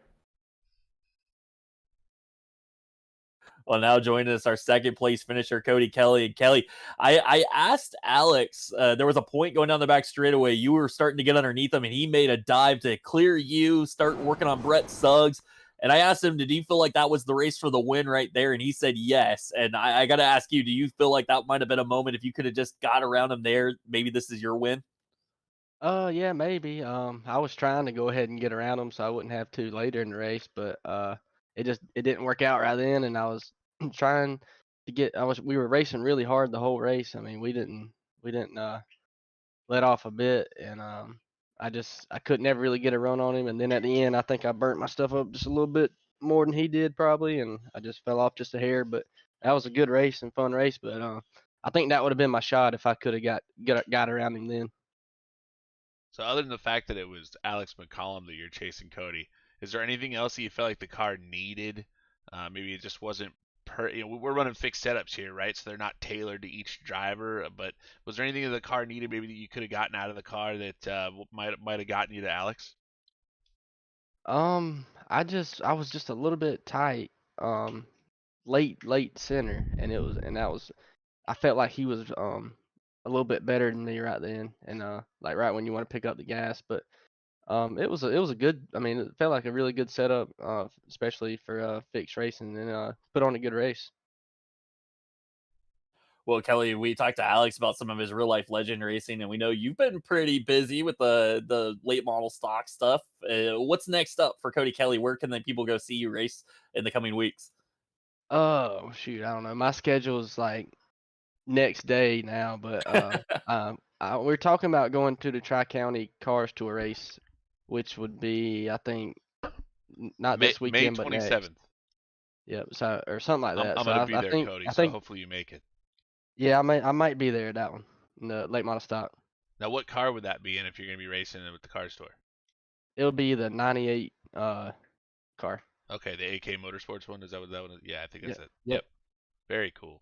Well, now joining us, our second place finisher, Cody Kelly. And Kelly, I asked Alex, there was a point going down the back straightaway. You were starting to get underneath him, and he made a dive to clear you, start working on Brett Suggs. And I asked him, did he feel like that was the race for the win right there? And he said yes. And I got to ask you, do you feel like that might have been a moment if you could have just got around him there? Maybe this is your win? Yeah, maybe. I was trying to go ahead and get around him so I wouldn't have to later in the race, but it didn't work out right then, and I was trying to get. We were racing really hard the whole race. I mean, we didn't let off a bit, and I could never really get a run on him, and then at the end, I think I burnt my stuff up just a little bit more than he did probably, and I just fell off just a hair. But that was a good race and fun race, but I think that would have been my shot if I could have got around him then. So other than the fact that it was Alex McCollum that you're chasing Cody, is there anything else that you felt like the car needed? Maybe it just wasn't we're running fixed setups here, right? So they're not tailored to each driver. But was there anything that the car needed, maybe that you could have gotten out of the car that might have gotten you to Alex? I was just a little bit tight, um, late center, and that was I felt like he was a little bit better than me right then, and like right when you want to pick up the gas, but it was a good. I mean, it felt like a really good setup, especially for fixed racing, and put on a good race. Well, Kelly, we talked to Alex about some of his real life legend racing, and we know you've been pretty busy with the late model stock stuff. What's next up for Cody Kelly? Where can the people go see you race in the coming weeks? Oh shoot, I don't know. My schedule is like next day now, but we're talking about going to the Tri County Cars Tour race, which would be I think not May this May weekend, but next. 27th. Yep. So or something like that. I'm So gonna be I there, think Cody. I So think hopefully you make it. yeah, I might be there at that one. In the late model stock. Now, what car would that be in if you're gonna be racing it with the car store? It'll be the '98 car. Okay, the AK Motorsports one. Is that what that one is? Yeah, I think that's Yep. it. Yep. Yep. Very cool.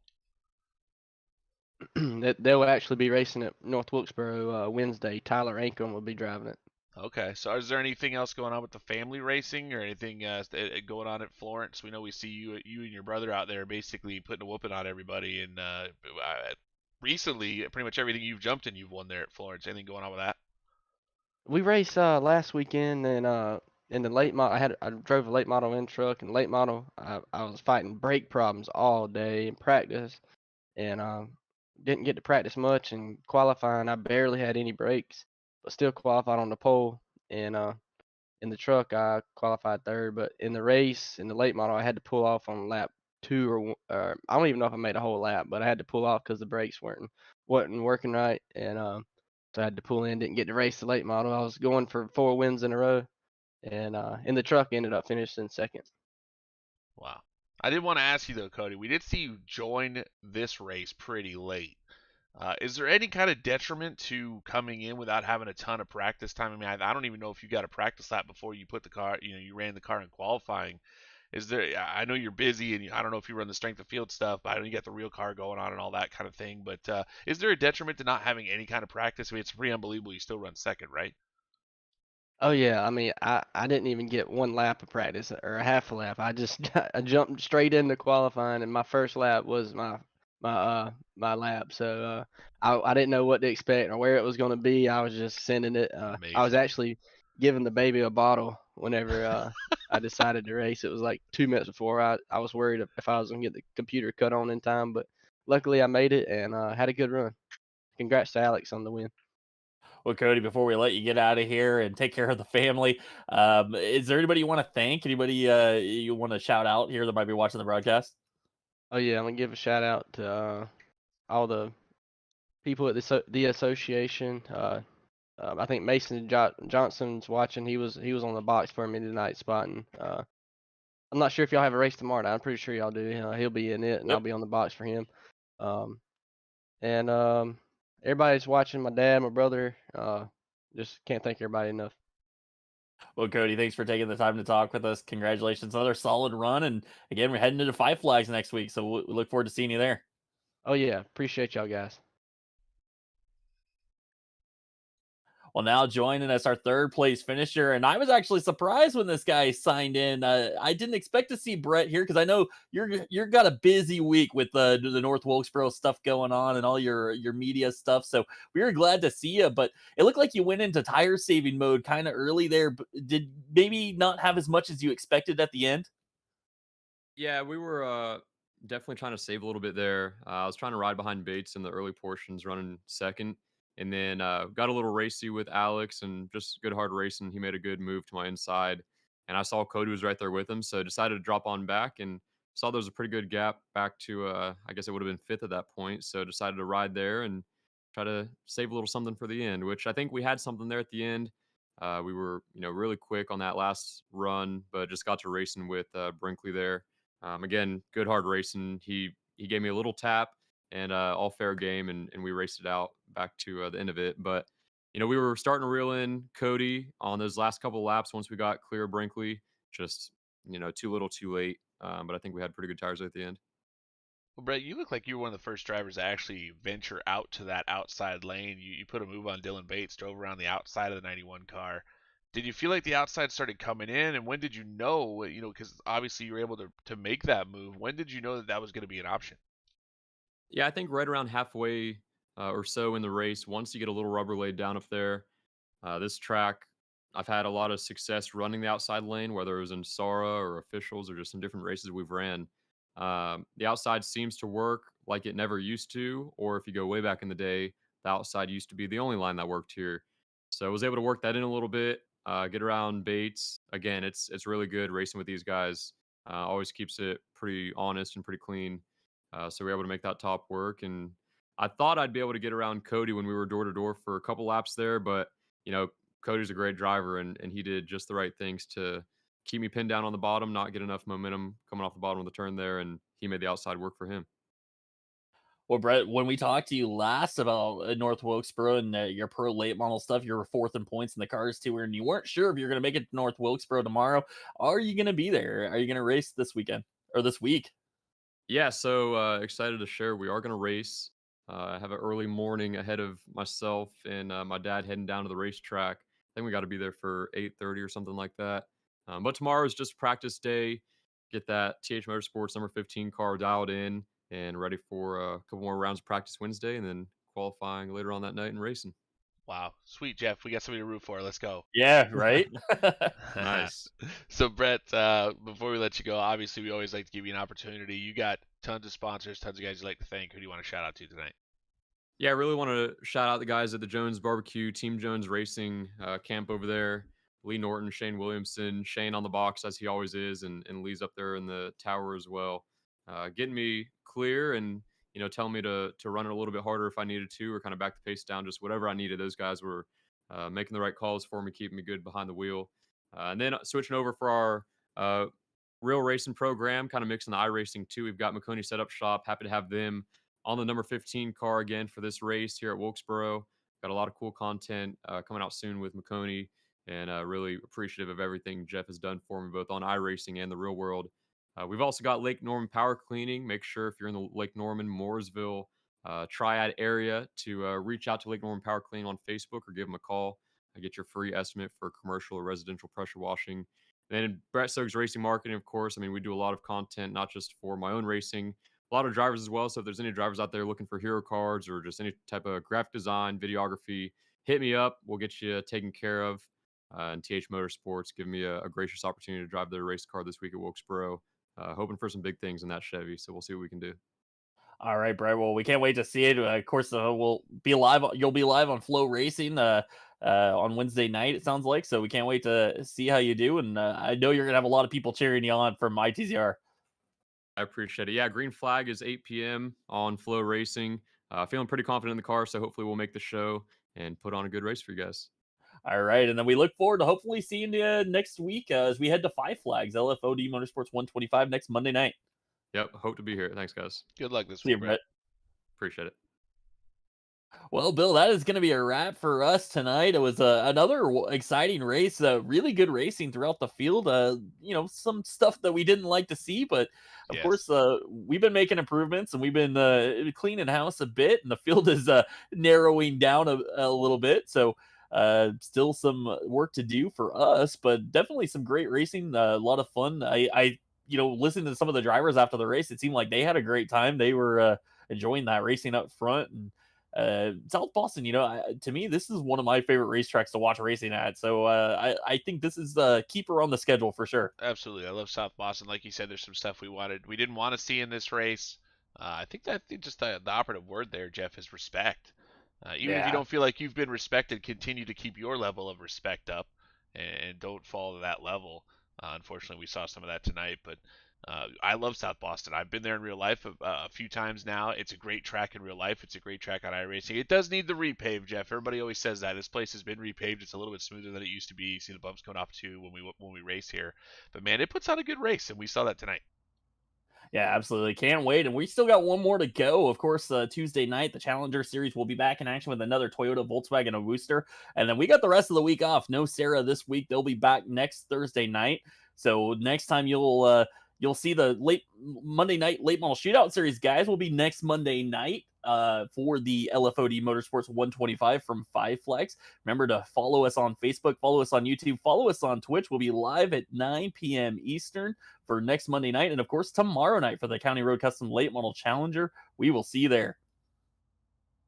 They'll actually be racing at North Wilkesboro Wednesday. Tyler Ankrum will be driving it. Okay, so is there anything else going on with the family racing or anything going on at Florence? We know we see you and your brother out there basically putting a whooping on everybody, and recently, pretty much everything you've jumped in, you've won there at Florence. Anything going on with that? We raced last weekend and in the late model. I drove a late model in truck and late model. I was fighting brake problems all day in practice and didn't get to practice much. And qualifying, I barely had any brakes, but still qualified on the pole. And in the truck, I qualified third. But in the race, in the late model, I had to pull off on lap two I don't even know if I made a whole lap, but I had to pull off because the brakes wasn't working right. And so I had to pull in. Didn't get to race the late model. I was going for 4 wins in a row, and in the truck ended up finishing second. Wow. I did want to ask you though, Cody. We did see you join this race pretty late. Is there any kind of detriment to coming in without having a ton of practice time? I mean, I don't even know if you got a practice lap before you put the car, you ran the car in qualifying. Is there? I know you're busy, and I don't know if you run the strength of field stuff, but I know you got the real car going on and all that kind of thing. But is there a detriment to not having any kind of practice? I mean, it's pretty unbelievable you still run second, right? Oh yeah, I mean, I didn't even get one lap of practice or a half a lap. I just I jumped straight into qualifying, and my first lap was my lap. So I didn't know what to expect or where it was going to be. I was just sending it. I was Amazing. actually giving the baby a bottle whenever I decided to race. It was like 2 minutes before. I was worried if I was going to get the computer cut on in time, but luckily I made it and had a good run. Congrats to Alex on the win. Well, Cody, before we let you get out of here and take care of the family, is there anybody you want to thank? Anybody you want to shout out here that might be watching the broadcast? Oh yeah, I'm gonna give a shout out to all the people at the association. I think Mason Johnson's watching. He was on the box for me tonight spotting. I'm not sure if y'all have a race tomorrow night. I'm pretty sure y'all do. He'll be in it, and I'll Yep. be on the box for him. Um, and everybody's watching. My dad, my brother. Just can't thank everybody enough. Well, Cody, thanks for taking the time to talk with us. Congratulations, another solid run, and again, we're heading into Five Flags next week, so we look forward to seeing you there. Oh yeah, appreciate y'all guys. Well, now joining us, our third place finisher, and I was actually surprised when this guy signed in. I didn't expect to see Brett here because I know you're got a busy week with the North Wilkesboro stuff going on and all your media stuff. So we were glad to see you, but it looked like you went into tire saving mode kind of early there. Did maybe not have as much as you expected at the end? Yeah, we were definitely trying to save a little bit there. I was trying to ride behind Bates in the early portions, running second, and then got a little racy with Alex and just good hard racing. He made a good move to my inside, and I saw Cody was right there with him, so decided to drop on back and saw there was a pretty good gap back to I guess it would have been fifth at that point. So decided to ride there and try to save a little something for the end, which I think we had something there at the end. We were, really quick on that last run, but just got to racing with Brinkley there. Again, good hard racing. He gave me a little tap and all fair game, and we raced it out back to the end of it. But we were starting to reel in Cody on those last couple of laps once we got clear of Brinkley. Just too little, too late. But I think we had pretty good tires at the end. Well, Brett, you look like you were one of the first drivers to actually venture out to that outside lane. You put a move on Dylan Bates, drove around the outside of the 91 car. Did you feel like the outside started coming in, and when did you know? Because obviously you were able to make that move. When did you know that that was going to be an option? Yeah, I think right around halfway or so in the race, once you get a little rubber laid down up there, this track, I've had a lot of success running the outside lane, whether it was in Sara or officials or just in different races we've ran. The outside seems to work like it never used to, or if you go way back in the day, the outside used to be the only line that worked here. So I was able to work that in a little bit, get around Bates. Again, it's really good racing with these guys. Always keeps it pretty honest and pretty clean. So we were able to make that top work. And I thought I'd be able to get around Cody when we were door to door for a couple laps there, but Cody's a great driver, and he did just the right things to keep me pinned down on the bottom, not get enough momentum coming off the bottom of the turn there, and he made the outside work for him. Well, Brett, when we talked to you last about North Wilkesboro and your pro late model stuff, you were fourth in points in the cars too, and you weren't sure if you're going to make it to North Wilkesboro tomorrow. Are you going to be there? Are you going to race this weekend or this week? Yeah, so excited to share. We are going to race. I have an early morning ahead of myself and my dad heading down to the racetrack. I think we got to be there for 8:30 or something like that. But tomorrow is just practice day. Get that TH Motorsports number 15 car dialed in and ready for a couple more rounds of practice Wednesday, and then qualifying later on that night and racing. Wow, sweet, Jeff. We got somebody to root for. Let's go. Yeah, right. Nice. So, Brett, before we let you go, obviously we always like to give you an opportunity. You got tons of sponsors, tons of guys you like to thank. Who do you want to shout out to tonight? Yeah, I really want to shout out the guys at the Jones Barbecue, Team Jones Racing camp over there. Lee Norton, Shane Williamson, Shane on the box as he always is, and Lee's up there in the tower as well, getting me clear and telling me to run it a little bit harder if I needed to, or kind of back the pace down, just whatever I needed. Those guys were making the right calls for me, keeping me good behind the wheel. And then switching over for our real racing program, kind of mixing the iRacing too. We've got McConey Setup Shop. Happy to have them on the number 15 car again for this race here at Wilkesboro. Got a lot of cool content coming out soon with McConey, and really appreciative of everything Jeff has done for me, both on iRacing and the real world. We've also got Lake Norman Power Cleaning. Make sure if you're in the Lake Norman, Mooresville, Triad area to reach out to Lake Norman Power Cleaning on Facebook or give them a call. Get your free estimate for commercial or residential pressure washing. Then Brett Stokes Racing Marketing, of course. I mean, we do a lot of content, not just for my own racing, a lot of drivers as well. So if there's any drivers out there looking for hero cards or just any type of graphic design, videography, hit me up. We'll get you taken care of. And TH Motorsports giving me a gracious opportunity to drive their race car this week at Wilkesboro. Hoping for some big things in that Chevy. So we'll see what we can do. All right, Brett. Well, we can't wait to see it. Of course, we'll be live. You'll be live on Flow Racing on Wednesday night, it sounds like. So we can't wait to see how you do. And I know you're going to have a lot of people cheering you on from ITZR. I appreciate it. Yeah, green flag is 8 p.m. on Flow Racing. Feeling pretty confident in the car, so hopefully we'll make the show and put on a good race for you guys. All right, and then we look forward to hopefully seeing you next week as we head to Five Flags, LFOD Motorsports 125 next Monday night. Yep, hope to be here. Thanks, guys. Good luck this See you, week, Brett. Appreciate it. Well, Bill, that is going to be a wrap for us tonight. It was another exciting race, really good racing throughout the field. Some stuff that we didn't like to see, but of course, we've been making improvements and we've been cleaning house a bit, and the field is narrowing down a little bit. So Still some work to do for us, but definitely some great racing. A lot of fun. I listening to some of the drivers after the race, it seemed like they had a great time. They were enjoying that racing up front. And South Boston, to me, this is one of my favorite racetracks to watch racing at. So I think this is a keeper on the schedule for sure. Absolutely. I love South Boston. Like you said, there's some stuff we didn't want to see in this race. I think just the operative word there, Jeff, is respect. Even if you Yeah. don't feel like you've been respected, continue to keep your level of respect up and don't fall to that level. Unfortunately, we saw some of that tonight, but I love South Boston. I've been there in real life a few times now. It's a great track in real life. It's a great track on iRacing. It does need the repave, Jeff. Everybody always says that. This place has been repaved. It's a little bit smoother than it used to be. You see the bumps going off too when we race here. But man, it puts on a good race, and we saw that tonight. Yeah, absolutely. Can't wait. And we still got one more to go. Of course, Tuesday night, the Challenger Series will be back in action with another Toyota, Volkswagen, and Wooster. And then we got the rest of the week off. No Sarah this week. They'll be back next Thursday night. So next time you'll see the Monday night late model shootout series, guys, will be next Monday night for the LFOD Motorsports 125 from Five Flags. Remember to follow us on Facebook, follow us on YouTube, follow us on Twitch. We'll be live at 9 p.m. Eastern for next Monday night. And of course, tomorrow night for the County Road Custom Late Model Challenger. We will see you there.